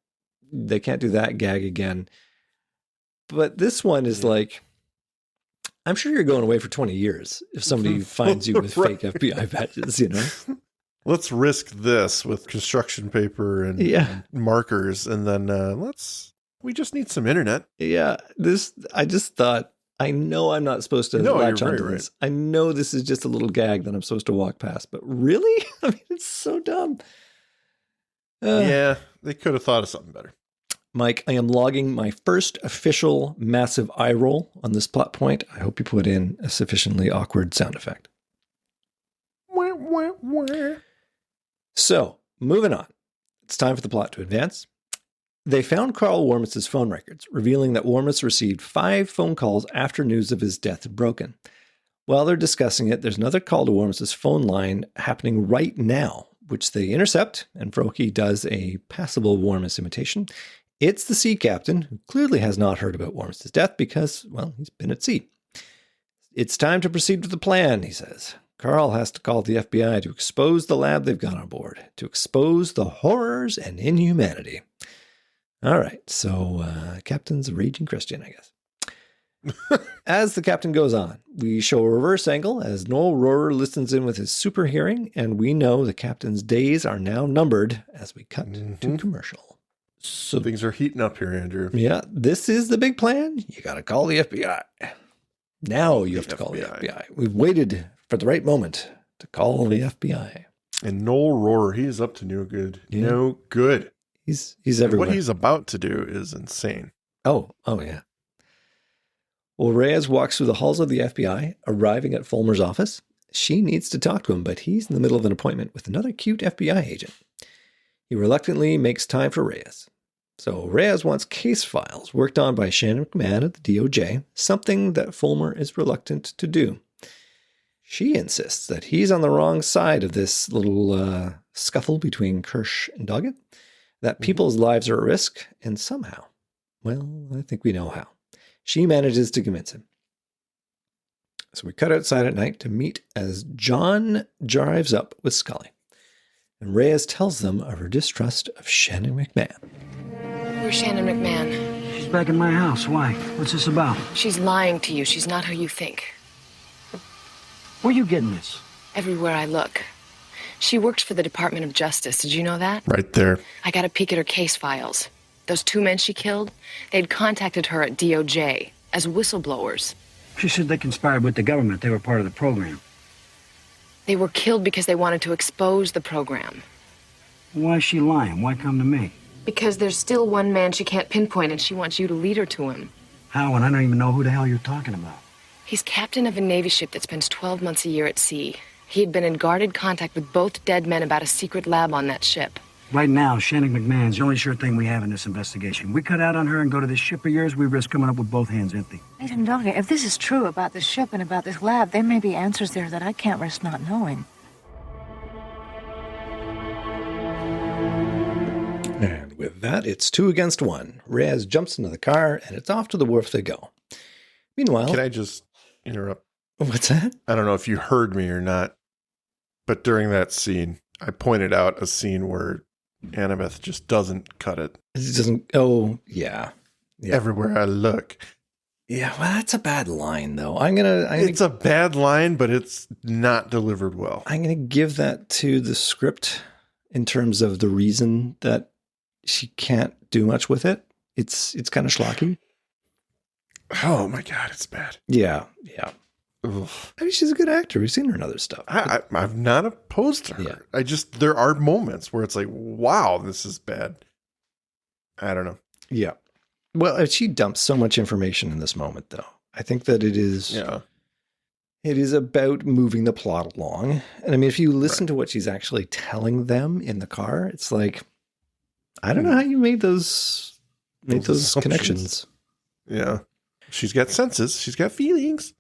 They can't do that gag again. But this one is like, I'm sure you're going away for 20 years if somebody finds you with fake FBI badges, you know? Let's risk this with construction paper and markers, and then we just need some internet. Yeah, I just thought, I know I'm not supposed to latch onto this. Right. I know this is just a little gag that I'm supposed to walk past, but really? I mean, it's so dumb. Yeah, they could have thought of something better. Mike, I am logging my first official massive eye roll on this plot point. I hope you put in a sufficiently awkward sound effect. So, moving on. It's time for the plot to advance. They found Carl Warmuth's phone records, revealing that Warmuth received 5 phone calls after news of his death had broken. While they're discussing it, there's another call to Warmuth's phone line happening right now, which they intercept, and Frohickey does a passable Warmuth imitation. It's the sea captain, who clearly has not heard about Warmuth's death because, well, he's been at sea. It's time to proceed with the plan, he says. Carl has to call the FBI to expose the lab they've got on board, to expose the horrors and inhumanity. All right, so Captain's a raging Christian, I guess. As the captain goes on, we show a reverse angle as Noel Rohrer listens in with his super hearing, and we know the captain's days are now numbered as we cut to commercial. So things are heating up here, Andrew. Yeah, this is the big plan. You got to call the FBI. Now you have to call the FBI. We've waited for the right moment to call the FBI. And Noel Rohrer, he is up to no good. Yeah. No good. He's everywhere. What he's about to do is insane. Oh yeah. Well, Reyes walks through the halls of the FBI, arriving at Fulmer's office. She needs to talk to him, but he's in the middle of an appointment with another cute FBI agent. He reluctantly makes time for Reyes. So Reyes wants case files worked on by Shannon McMahon at the DOJ, something that Fulmer is reluctant to do. She insists that he's on the wrong side of this little scuffle between Kirsch and Doggett, that people's lives are at risk, and somehow, well, I think we know how, she manages to convince him. So we cut outside at night to meet as John drives up with Scully. And Reyes tells them of her distrust of Shannon McMahon. Where's Shannon McMahon? She's back in my house. Why? What's this about? She's lying to you. She's not who you think. Where are you getting this? Everywhere I look. She works for the Department of Justice. Did you know that? Right there. I got a peek at her case files. Those 2 men she killed, they'd contacted her at DOJ as whistleblowers. She said they conspired with the government. They were part of the program. They were killed because they wanted to expose the program. Why is she lying? Why come to me? Because there's still one man she can't pinpoint, and she wants you to lead her to him. How? And I don't even know who the hell you're talking about. He's captain of a Navy ship that spends 12 months a year at sea. He had been in guarded contact with both dead men about a secret lab on that ship. Right now, Shannon McMahon's the only sure thing we have in this investigation. We cut out on her and go to this ship of yours, we risk coming up with both hands empty. Nathan Doggett, if this is true about this ship and about this lab, there may be answers there that I can't risk not knowing. And with that, it's 2 against 1. Reyes jumps into the car, and it's off to the wharf they go. Meanwhile... Can I just interrupt? What's that? I don't know if you heard me or not, but during that scene, I pointed out a scene where Annabeth just doesn't cut it. It doesn't... Oh, yeah. Everywhere I look. Yeah, well, that's a bad line, though. It's a bad line, but it's not delivered well. I'm going to give that to the script in terms of the reason that she can't do much with it. It's kind of schlocky. Oh, my God, it's bad. Yeah. Ugh. I mean, she's a good actor. We've seen her in other stuff. I'm not opposed to her. Yeah. There are moments where it's like, wow, this is bad. I don't know. Yeah. Well, she dumps so much information in this moment, though. I think that it is about moving the plot along. And I mean, if you listen to what she's actually telling them in the car, it's like, I don't know how you made those connections. Yeah. She's got senses. She's got feelings.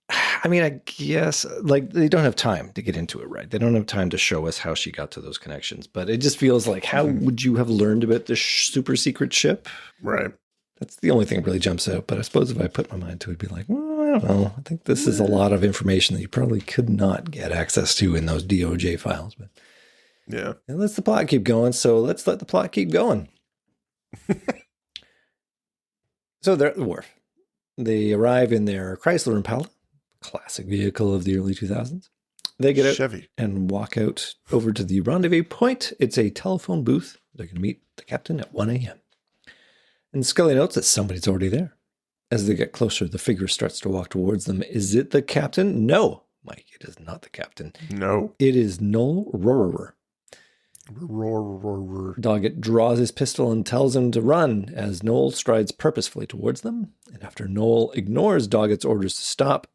I mean, I guess like they don't have time to get into it, right? They don't have time to show us how she got to those connections, but it just feels like, how would you have learned about this super secret ship? Right. That's the only thing that really jumps out. But I suppose if I put my mind to it, it'd be like, well, I don't know. I think this is a lot of information that you probably could not get access to in those DOJ files. But yeah, and let's the plot keep going. So let's let the plot keep going. So they're at the wharf. They arrive in their Chrysler Impala, classic vehicle of the early 2000s. They get out Chevy and walk out over to the rendezvous point. It's a telephone booth. They're going to meet the captain at 1 a.m. And Scully notes that somebody's already there. As they get closer, the figure starts to walk towards them. Is it the captain? No, Mike, it is not the captain. No. It is Noel Rohrer. Doggett draws his pistol and tells him to run as Noel strides purposefully towards them. And after Noel ignores Doggett's orders to stop,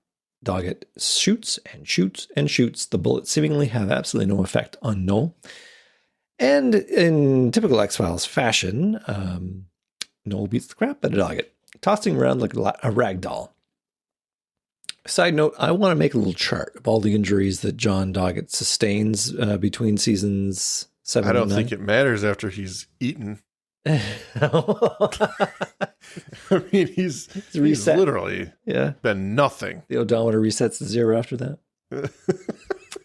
Doggett shoots and shoots and shoots. The bullets seemingly have absolutely no effect on Noel. And in typical X-Files fashion, Noel beats the crap out of Doggett, tossing him around like a rag doll. Side note, I want to make a little chart of all the injuries that John Doggett sustains between seasons 7 and 9. I don't think it matters after he's eaten. I mean, he's literally been nothing. The odometer resets to 0 after that.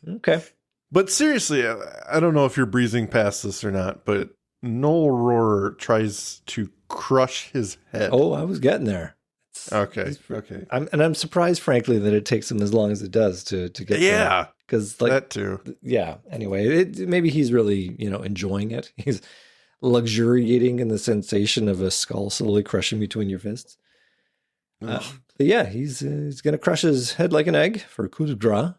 Okay. But seriously, I don't know if you're breezing past this or not, but Noel Rohrer tries to crush his head. Oh, I was getting there. Okay. I'm surprised, frankly, that it takes him as long as it does to get there. Yeah. Because that too. Yeah. Anyway, maybe he's really, enjoying it. He's luxuriating in the sensation of a skull slowly crushing between your fists. But yeah, he's going to crush his head like an egg for a coup de grace.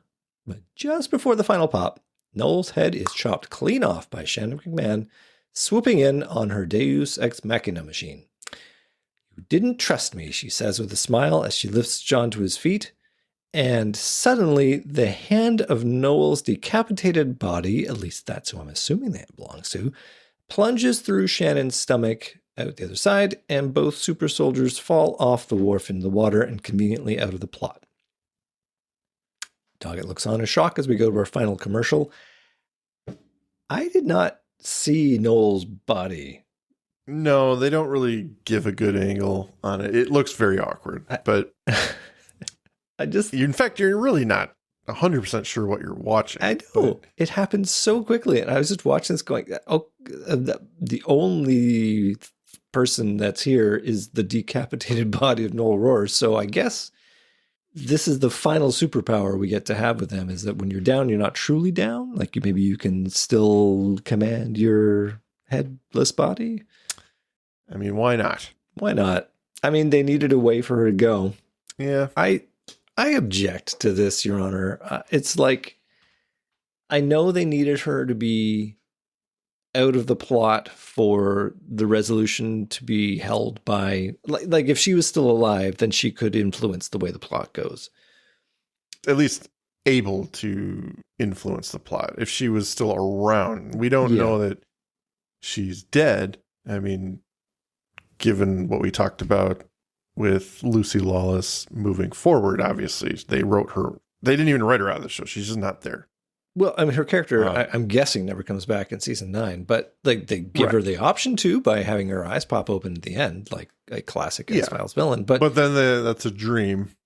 But just before the final pop, Noel's head is chopped clean off by Shannon McMahon, swooping in on her Deus Ex Machina machine. "You didn't trust me," she says with a smile as she lifts John to his feet. And suddenly, the hand of Noel's decapitated body, at least that's who I'm assuming that belongs to, plunges through Shannon's stomach out the other side, and both super soldiers fall off the wharf into the water and conveniently out of the plot. Doggett looks on in shock as we go to our final commercial. I did not see Noel's body. No, they don't really give a good angle on it. It looks very awkward, but in fact, you're really not 100% sure what you're watching. I know. It happened so quickly. And I was just watching this going, the only person that's here is the decapitated body of Noel Rohrer. So I guess this is the final superpower we get to have with them, is that when you're down, you're not truly down. Like maybe you can still command your headless body. I mean, why not? Why not? I mean, they needed a way for her to go. Yeah. I object to this, Your Honor. It's like, I know they needed her to be out of the plot for the resolution to be held by, like if she was still alive, then she could influence the way the plot goes. At least able to influence the plot. If she was still around, we don't know that she's dead. I mean, given what we talked about with Lucy Lawless moving forward, obviously they wrote her. They didn't even write her out of the show. She's just not there. Well, I mean, her character, I'm guessing, never comes back in season 9, but like they give her the option to by having her eyes pop open at the end, like a classic X-Files villain. But then that's a dream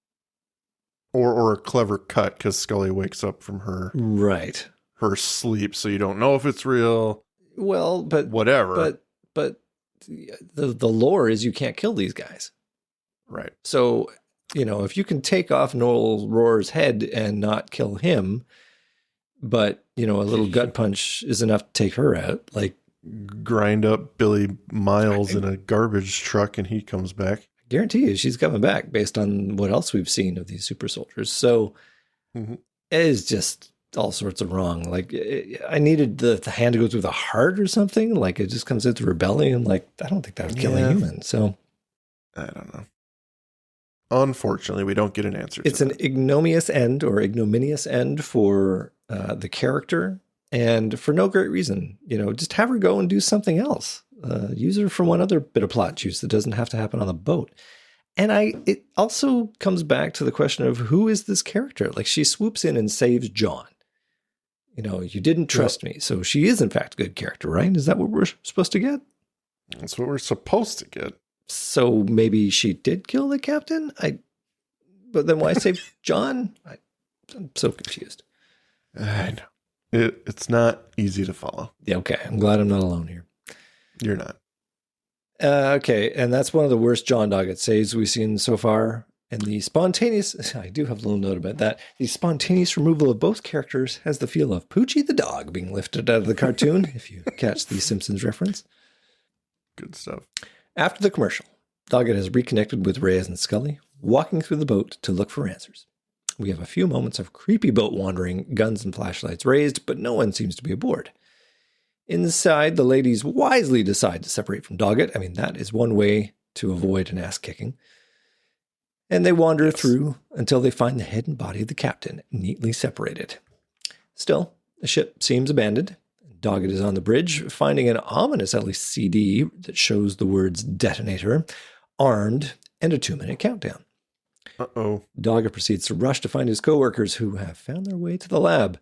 or a clever cut because Scully wakes up from her sleep, so you don't know if it's real. Well, but whatever. But the lore is you can't kill these guys. Right. So, if you can take off Noel Rohrer's head and not kill him, but, a little gut punch is enough to take her out. Like, grind up Billy Miles in a garbage truck and he comes back. I guarantee you she's coming back based on what else we've seen of these super soldiers. So it is just all sorts of wrong. Like, I needed the hand to go through the heart or something. Like, it just comes into rebellion. Like, I don't think that would kill a human. So I don't know. Unfortunately, we don't get an answer. It's an ignominious end for the character, and for no great reason. Just have her go and do something else. Use her for one other bit of plot juice that doesn't have to happen on the boat. And it also comes back to the question of who is this character? Like, she swoops in and saves John. You didn't trust me. So she is, in fact, a good character, right? Is that what we're supposed to get? That's what we're supposed to get. So maybe she did kill the captain? But then why save John? I'm so confused. I know. It's not easy to follow. Yeah, okay. I'm glad I'm not alone here. You're not. Okay, and that's one of the worst John Doggett saves we've seen so far. And the spontaneous, I do have a little note about that. The spontaneous removal of both characters has the feel of Poochie the dog being lifted out of the cartoon, if you catch the Simpsons reference. Good stuff. After the commercial, Doggett has reconnected with Reyes and Scully, walking through the boat to look for answers. We have a few moments of creepy boat wandering, guns and flashlights raised, but no one seems to be aboard. Inside, the ladies wisely decide to separate from Doggett. I mean, that is one way to avoid an ass-kicking. And they wander through until they find the head and body of the captain neatly separated. Still, the ship seems abandoned. Doggett is on the bridge, finding an ominous, at least CD, that shows the words detonator, armed, and a 2-minute countdown. Uh-oh. Doggett proceeds to rush to find his coworkers who have found their way to the lab.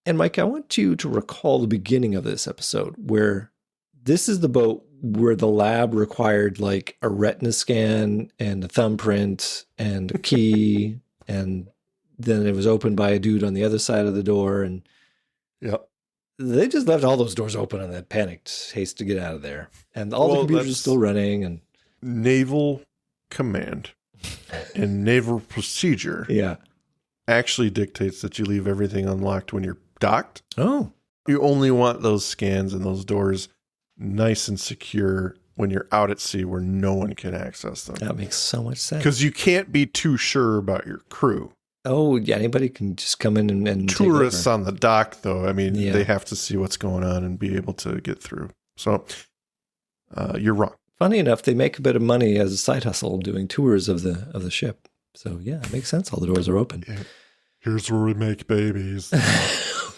And Mike, I want you to recall the beginning of this episode, where this is the boat where the lab required like a retina scan and a thumbprint and a key and then it was opened by a dude on the other side of the door, and Yep. they just left all those doors open in that panicked haste to get out of there. And all the computers are still running. And Naval Command and naval procedure actually dictates that you leave everything unlocked when you're docked. Oh. You only want those scans and those doors nice and secure when you're out at sea where no one can access them. That makes so much sense. Because you can't be too sure about your crew. Oh, yeah, anybody can just come in and tourists on the dock, though, I mean, they have to see what's going on and be able to get through. So you're wrong. Funny enough, they make a bit of money as a side hustle doing tours of the ship. So yeah, it makes sense. All the doors are open. Yeah. Here's where we make babies.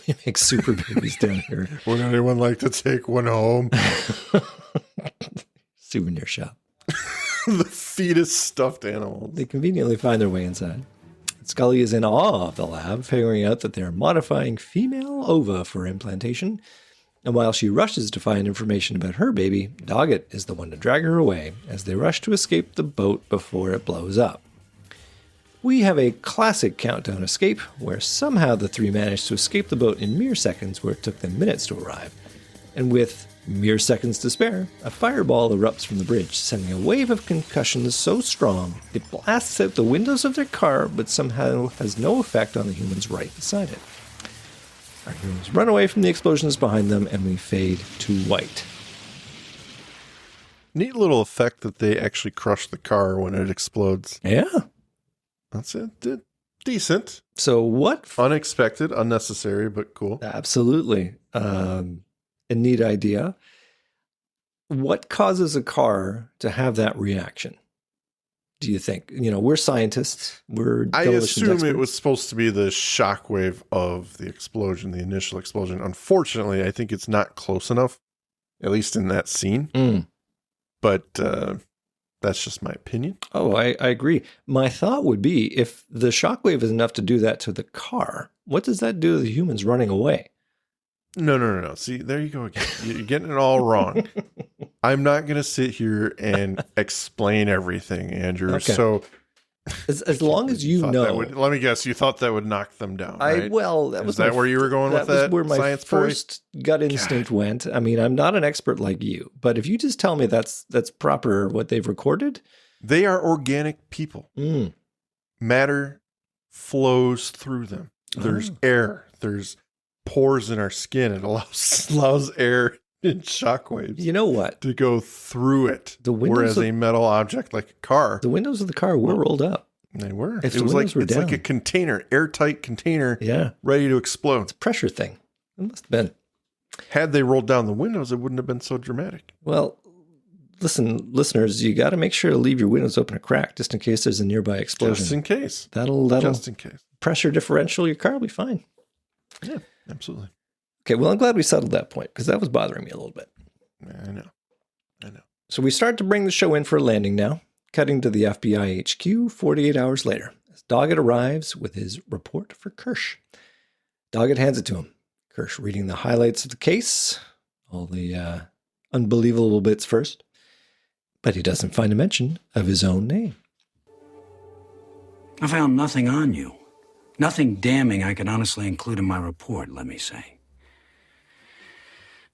We make super babies down here. Would anyone like to take one home? Souvenir shop. The fetus stuffed animals. They conveniently find their way inside. Scully is in awe of the lab, figuring out that they're modifying female ova for implantation. And while she rushes to find information about her baby, Doggett is the one to drag her away as they rush to escape the boat before it blows up. We have a classic countdown escape, where somehow the three manage to escape the boat in mere seconds where it took them minutes to arrive. And with mere seconds to spare, a fireball erupts from the bridge, sending a wave of concussions so strong it blasts out the windows of their car, but somehow has no effect on the humans right beside it. Our heroes run away from the explosions behind them, and we fade to white. Neat little effect that they actually crush the car when it explodes. Yeah. That's it. Decent. So what? Unexpected, unnecessary, but cool. Absolutely. A neat idea. What causes a car to have that reaction? Do you think? You know, we're scientists. I assume it was supposed to be the shockwave of the explosion, the initial explosion. Unfortunately, I think it's not close enough, at least in that scene. But that's just my opinion. Oh, I agree. My thought would be, if the shockwave is enough to do that to the car, what does that do to the humans running away? No. See, there you go again. You're getting it all wrong. I'm not going to sit here and explain everything, Andrew. Okay. So as long as you know. Let me guess, you thought that would knock them down, right? Is that where you were going with that? That was where my science first gut instinct went. I mean, I'm not an expert like you, but if you just tell me that's proper what they've recorded. They are organic people. Matter flows through them. There's air. There's pores in our skin. It allows air and shockwaves. You know what? To go through it. Whereas a metal object like a car. The windows of the car were rolled up. They were. It was like a container, airtight container, ready to explode. It's a pressure thing. It must have been. Had they rolled down the windows, it wouldn't have been so dramatic. Well, listen, listeners, you got to make sure to leave your windows open a crack just in case there's a nearby explosion. Just in case. That'll just in case. Pressure differential your car will be fine. Yeah, absolutely. Okay, well, I'm glad we settled that point because that was bothering me a little bit. I know. So we start to bring the show in for a landing now, cutting to the FBI HQ 48 hours later as Doggett arrives with his report for Kirsch. Doggett hands it to him. Kirsch reading the highlights of the case, all the unbelievable bits first, but he doesn't find a mention of his own name. I found nothing on you. Nothing damning I can honestly include in my report, let me say.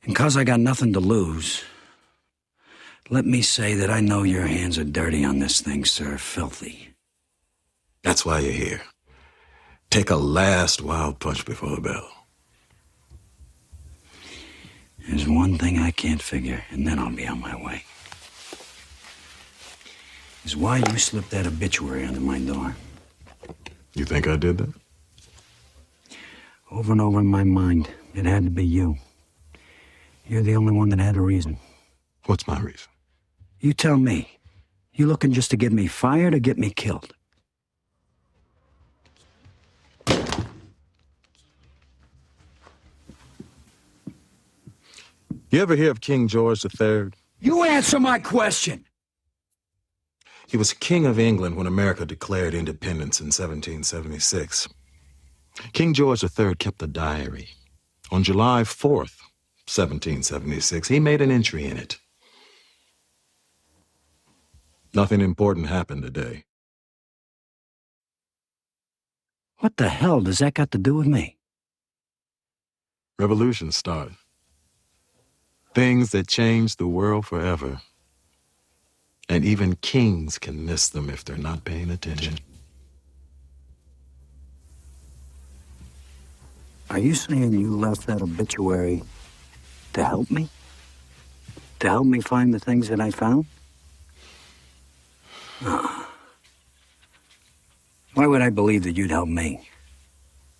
And 'cause I got nothing to lose, let me say that I know your hands are dirty on this thing, sir. Filthy. That's why you're here. Take a last wild punch before the bell. There's one thing I can't figure, and then I'll be on my way. Is why you slipped that obituary under my door. You think I did that? Over and over in my mind, it had to be you. You're the only one that had a reason. What's my reason? You tell me. You looking just to get me fired or get me killed? You ever hear of King George III? You answer my question! He was king of England when America declared independence in 1776. King George III kept a diary. On July 4th, 1776, he made an entry in it. Nothing important happened today. What the hell does that got to do with me? Revolutions start. Things that change the world forever. And even kings can miss them if they're not paying attention. Are you saying you left that obituary to help me? To help me find the things that I found? Oh. Why would I believe that you'd help me?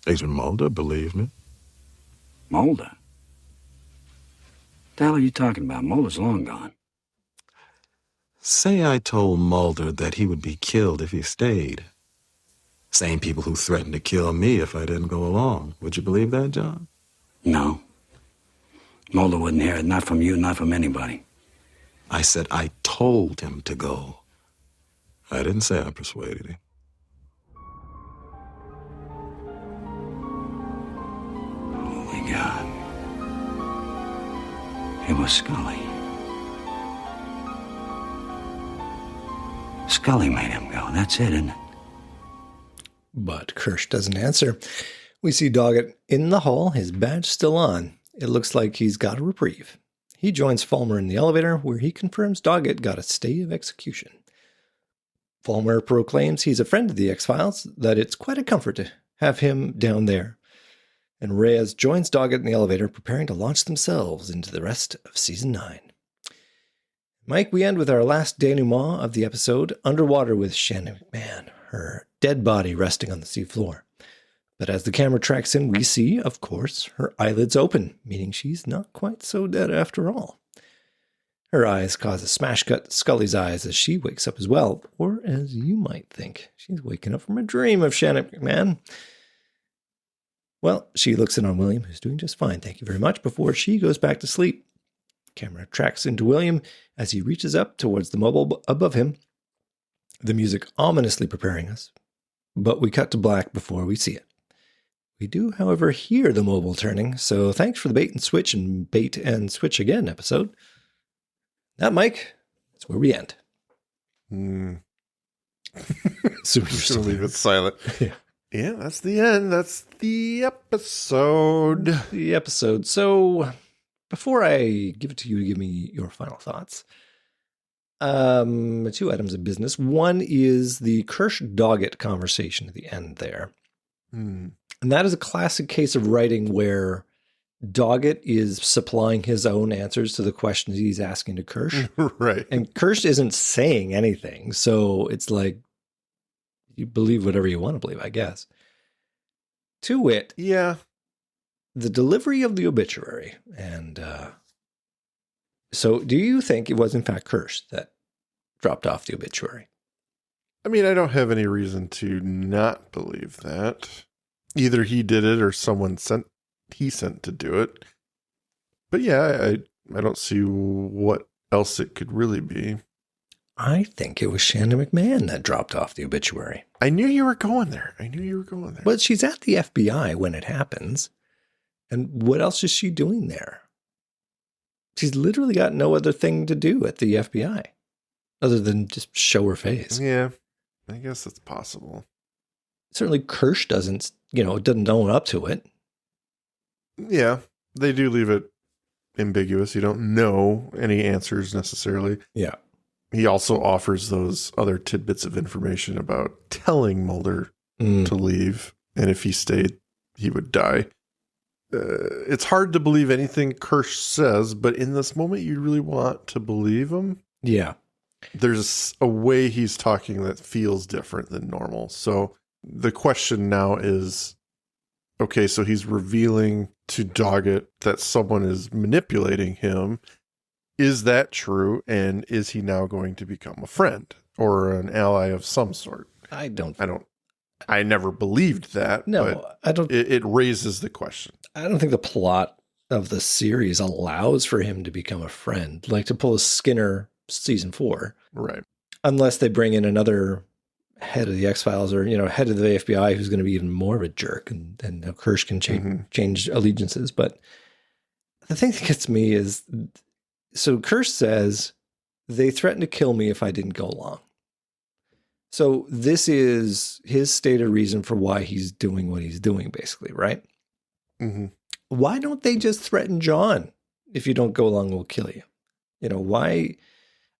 Agent Mulder believed me. Mulder? What the hell are you talking about? Mulder's long gone. Say I told Mulder that he would be killed if he stayed. Same people who threatened to kill me if I didn't go along. Would you believe that, John? No. Mulder wouldn't hear it, not from you, not from anybody. I said I told him to go. I didn't say I persuaded him. Holy God. It was Scully. Scully made him go. That's it, isn't it? But Kirsch doesn't answer. We see Doggett in the hall, his badge still on. It looks like he's got a reprieve. He joins Fulmer in the elevator, where he confirms Doggett got a stay of execution. Fulmer proclaims he's a friend of the X-Files, that it's quite a comfort to have him down there. And Reyes joins Doggett in the elevator, preparing to launch themselves into the rest of Season 9. Mike, we end with our last denouement of the episode, underwater with Shannon McMahon, her dead body resting on the seafloor. But as the camera tracks in, we see, of course, her eyelids open, meaning she's not quite so dead after all. Her eyes cause a smash cut to Scully's eyes as she wakes up as well, or as you might think, she's waking up from a dream of Shannon McMahon. Well, she looks in on William, who's doing just fine, thank you very much, before she goes back to sleep. Camera tracks into William as he reaches up towards the mobile above him, the music ominously preparing us, but we cut to black before we see it. We do, however, hear the mobile turning, so thanks for the bait and switch again episode. That, Mike, that's where we end. So we're just going to leave it silent. Yeah, that's the end. That's the episode. So, before I give it to you, give me your final thoughts. 2 items of business. One is the Kirsch-Doggett conversation at the end there. And that is a classic case of writing where Doggett is supplying his own answers to the questions he's asking to Kirsch. Right. And Kirsch isn't saying anything. So it's like, you believe whatever you want to believe, I guess. To wit, yeah, the delivery of the obituary. And so do you think it was in fact Kirsch that dropped off the obituary? I mean, I don't have any reason to not believe that. Either he did it or someone sent to do it. But yeah, I don't see what else it could really be. I think it was Shannon McMahon that dropped off the obituary. I knew you were going there. But she's at the FBI when it happens. And what else is she doing there? She's literally got no other thing to do at the FBI other than just show her face. Yeah, I guess it's possible. Certainly Kirsch doesn't own up to it. Yeah, they do leave it ambiguous. You don't know any answers necessarily. Yeah. He also offers those other tidbits of information about telling Mulder to leave. And if he stayed, he would die. It's hard to believe anything Kirsch says, but in this moment, you really want to believe him. Yeah. There's a way he's talking that feels different than normal. So the question now is, okay, so he's revealing to Doggett that someone is manipulating him. Is that true? And is he now going to become a friend or an ally of some sort? I never believed that. No, but I don't. It raises the question. I don't think the plot of the series allows for him to become a friend, like to pull a Skinner season 4. Right. Unless they bring in another head of the X-Files or, head of the FBI who's going to be even more of a jerk and Kirsch can change allegiances. But the thing that gets me is, so Kirsch says, they threatened to kill me if I didn't go along. So this is his stated reason for why he's doing what he's doing, basically, right? Mm-hmm. Why don't they just threaten John? If you don't go along, we'll kill you. Why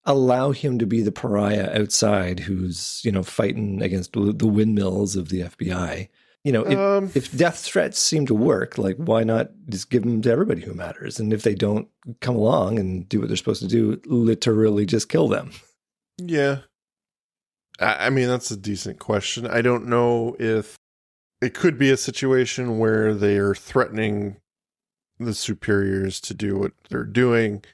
allow him to be the pariah outside who's, fighting against the windmills of the FBI? If death threats seem to work, like, why not just give them to everybody who matters? And if they don't come along and do what they're supposed to do, literally just kill them. Yeah. I mean, that's a decent question. I don't know if it could be a situation where they are threatening the superiors to do what they're doing,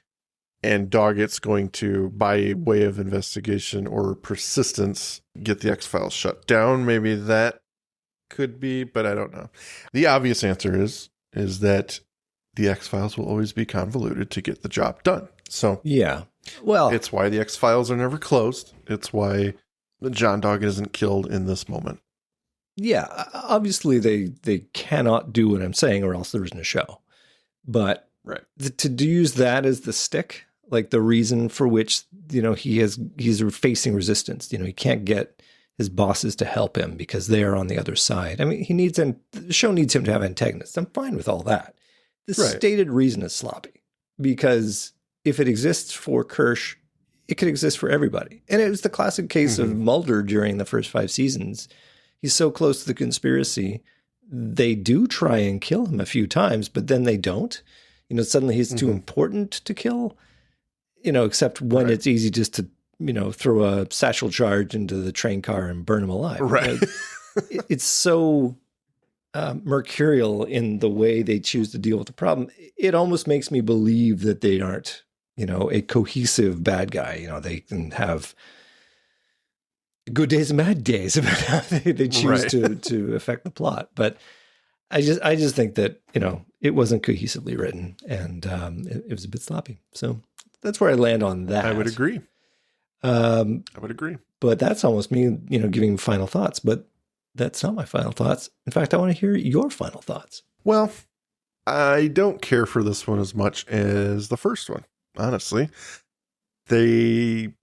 and Doggett's going to, by way of investigation or persistence, get the X-Files shut down. Maybe that could be, but I don't know. The obvious answer is that the X-Files will always be convoluted to get the job done. So yeah, well, it's why the X-Files are never closed. It's why John Doggett isn't killed in this moment. Yeah, obviously they cannot do what I'm saying, or else there isn't a show. But right. To use that as the stick, like the reason for which he's facing resistance. He can't get his bosses to help him because they are on the other side. I mean, the show needs him to have antagonists. I'm fine with all that. The stated reason is sloppy, because if it exists for Kirsch, it could exist for everybody. And it was the classic case of Mulder during the first 5 seasons. He's so close to the conspiracy. They do try and kill him a few times, but then they don't. Suddenly he's too important to kill, except when it's easy just to, throw a satchel charge into the train car and burn him alive. Right. It's so mercurial in the way they choose to deal with the problem. It almost makes me believe that they aren't, a cohesive bad guy. They can have good days and bad days about how they choose to affect the plot. But I just think that, it wasn't cohesively written, and it was a bit sloppy. So that's where I land on that. I would agree. But that's almost me, giving final thoughts. But that's not my final thoughts. In fact, I want to hear your final thoughts. Well, I don't care for this one as much as the first one, honestly. They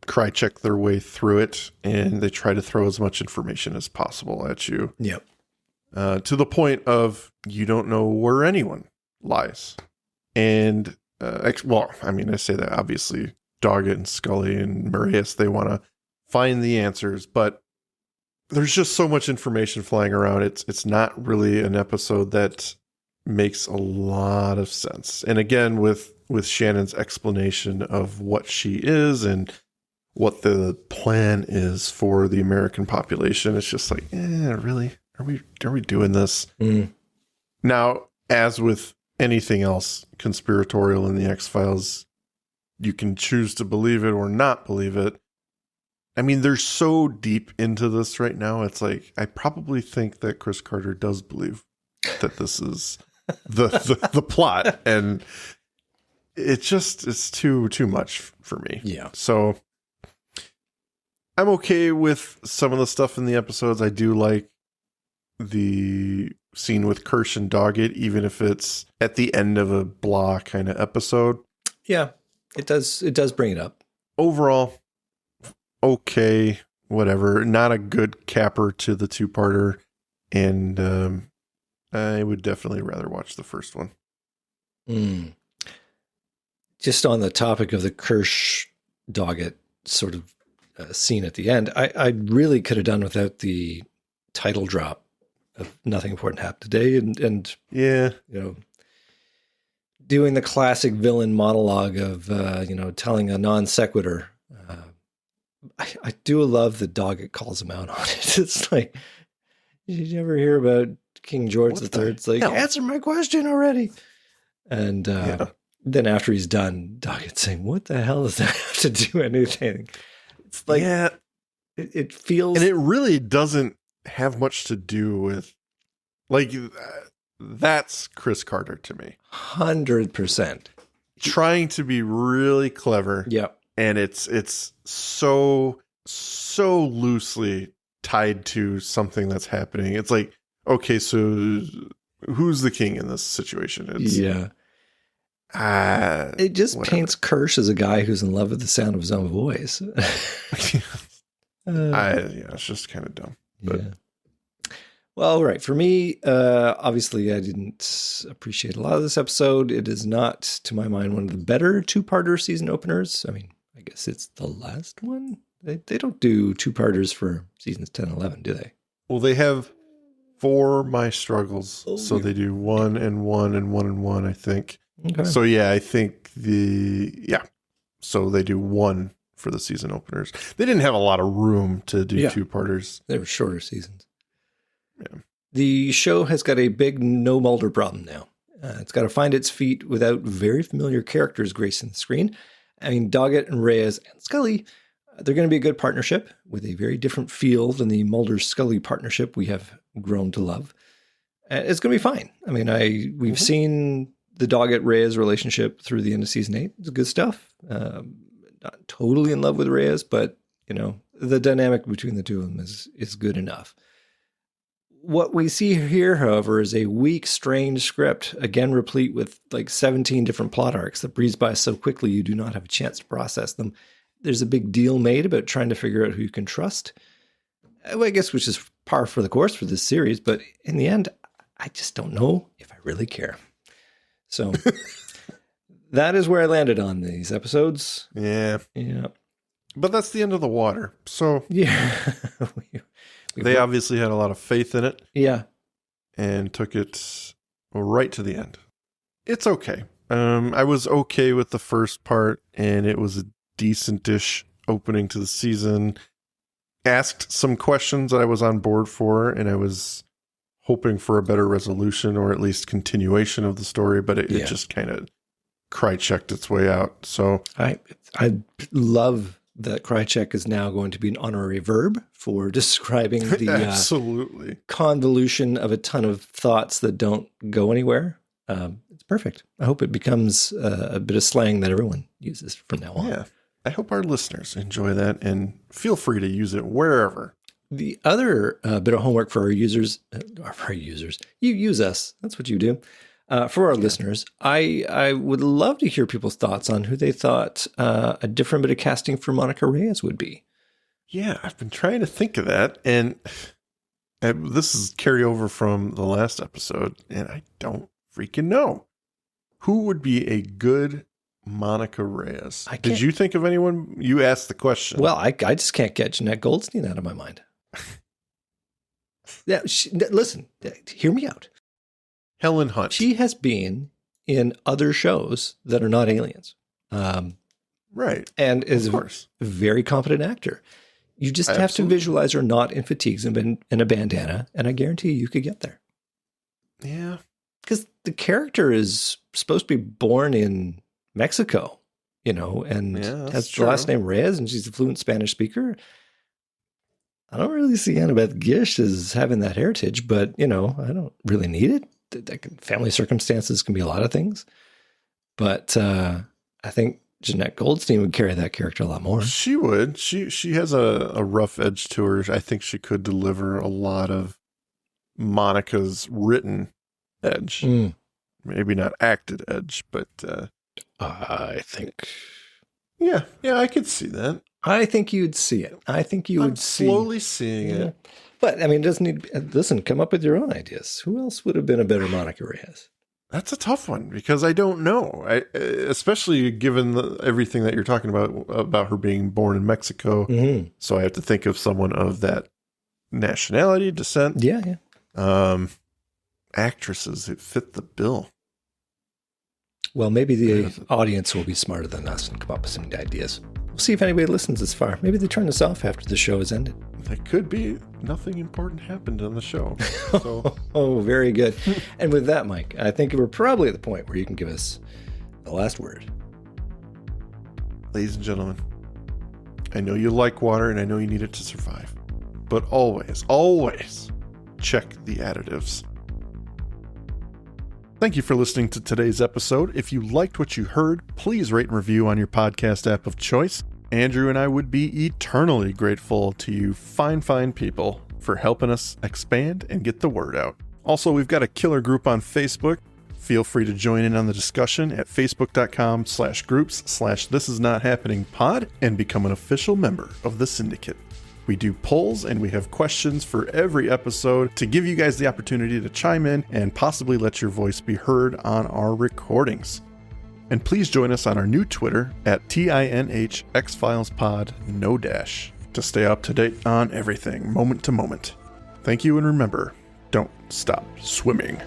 cry check their way through it, and they try to throw as much information as possible at you. Yep. To the point of you don't know where anyone lies. And, I say that obviously Doggett and Scully and Marius, they want to find the answers, but there's just so much information flying around. It's not really an episode that makes a lot of sense. And again, with Shannon's explanation of what she is and what the plan is for the American population, it's just like, really? Are we doing this? Now, as with anything else conspiratorial in the X-Files, you can choose to believe it or not believe it. I mean, they're so deep into this right now. It's like, I probably think that Chris Carter does believe that this is the plot, and it's too much for me. Yeah. So I'm okay with some of the stuff in the episodes. I do like the scene with Kirsch and Doggett, even if it's at the end of a blah kind of episode. Yeah, it does bring it up. Overall, okay, whatever. Not a good capper to the 2-parter, and I would definitely rather watch the first one. Just on the topic of the Kirsch Doggett sort of scene at the end, I really could have done without the title drop of Nothing Important Happened Today, and yeah, doing the classic villain monologue of telling a non sequitur. I do love that Doggett calls him out on it. It's like, did you ever hear about King George III? It's like, answer my question already. And then after he's done, Doggett's saying, what the hell does that have to do anything? It's like, it feels... And it really doesn't have much to do with, like, that's Chris Carter to me. 100%. Trying to be really clever. Yeah. And it's so loosely tied to something that's happening. It's like, okay, so who's the king in this situation? It just paints Kirsch as a guy who's in love with the sound of his own voice. It's just kind of dumb. But. Yeah. Well, all right. For me, obviously, I didn't appreciate a lot of this episode. It is not, to my mind, one of the better two-parter season openers. I mean, I guess it's the last one. They don't do two-parters for seasons 10 and 11, do they? Well, they have 4 My Struggles. So they do 1 and 1 and 1 and 1, I think. Okay. So, yeah, I think so they do 1 for the season openers. They didn't have a lot of room to do two-parters. They were shorter seasons. Yeah. The show has got a big no Mulder problem now. It's got to find its feet without very familiar characters gracing the screen. I mean, Doggett and Reyes and Scully, they're going to be a good partnership with a very different feel than the Mulder-Scully partnership we have grown to love. It's going to be fine. I mean, we've seen the Doggett-Reyes relationship through the end of season 8. It's good stuff. Not totally in love with Reyes, but, the dynamic between the two of them is good enough. What we see here, however, is a weak, strange script, again replete with like 17 different plot arcs that breeze by so quickly you do not have a chance to process them. There's a big deal made about trying to figure out who you can trust, I guess, which is par for the course for this series. But in the end, I just don't know if I really care. So that is where I landed on these episodes. Yeah. Yeah. But that's the end of The Water. So yeah. They obviously had a lot of faith in it. Yeah. And took it right to the end. It's okay. I was okay with the first part, and it was a decent-ish opening to the season. Asked some questions that I was on board for, and I was hoping for a better resolution or at least continuation of the story, but it just kind of cry-checked its way out. So I love that Krychek is now going to be an honorary verb for describing the absolutely convolution of a ton of thoughts that don't go anywhere. It's perfect. I hope it becomes a bit of slang that everyone uses from now on. Yeah. I hope our listeners enjoy that and feel free to use it wherever. The other bit of homework for our users, you use us. That's what you do. For our listeners, I would love to hear people's thoughts on who they thought a different bit of casting for Monica Reyes would be. Yeah, I've been trying to think of that, and this is carryover from the last episode, and I don't freaking know. Who would be a good Monica Reyes? Did you think of anyone? You asked the question. Well, I just can't get Jeanette Goldstein out of my mind. Yeah, listen, hear me out. Helen Hunt. She has been in other shows that are not Aliens. Right. And is a very competent actor. You just have to visualize her not in fatigues and in a bandana, and I guarantee you could get there. Yeah. Because the character is supposed to be born in Mexico, and has the last name Reyes, and she's a fluent Spanish speaker. I don't really see Annabeth Gish as having that heritage, but, I don't really need it. Family circumstances can be a lot of things. But I think Jeanette Goldstein would carry that character a lot more. She would. She has a rough edge to her. I think she could deliver a lot of Monica's written edge. Maybe not acted edge, but I think. Yeah, I could see that. I think you'd see it. I think you would see. Slowly seeing it. But, it doesn't need. Listen, come up with your own ideas. Who else would have been a better Monica Reyes? That's a tough one because I don't know. Especially given everything that you're talking about her being born in Mexico. Mm-hmm. So I have to think of someone of that nationality, descent. Yeah. Actresses who fit the bill. Well, maybe the audience will be smarter than us and come up with some ideas. We'll see if anybody listens this far. Maybe they turn us off after the show has ended. That could be. Nothing important happened on the show. So. Oh, very good. And with that, Mike, I think we're probably at the point where you can give us the last word. Ladies and gentlemen, I know you like water and I know you need it to survive. But always, always check the additives. Thank you for listening to today's episode. If you liked what you heard, please rate and review on your podcast app of choice. Andrew and I would be eternally grateful to you fine people for helping us expand and get the word out. Also, we've got a killer group on Facebook. Feel free to join in on the discussion at facebook.com/groups/thisisnothappeningpod and become an official member of the syndicate. We do polls and we have questions for every episode to give you guys the opportunity to chime in and possibly let your voice be heard on our recordings. And please join us on our new Twitter at tinhxfilespod, no dash, to stay up to date on everything, moment to moment. Thank you, and remember, don't stop swimming.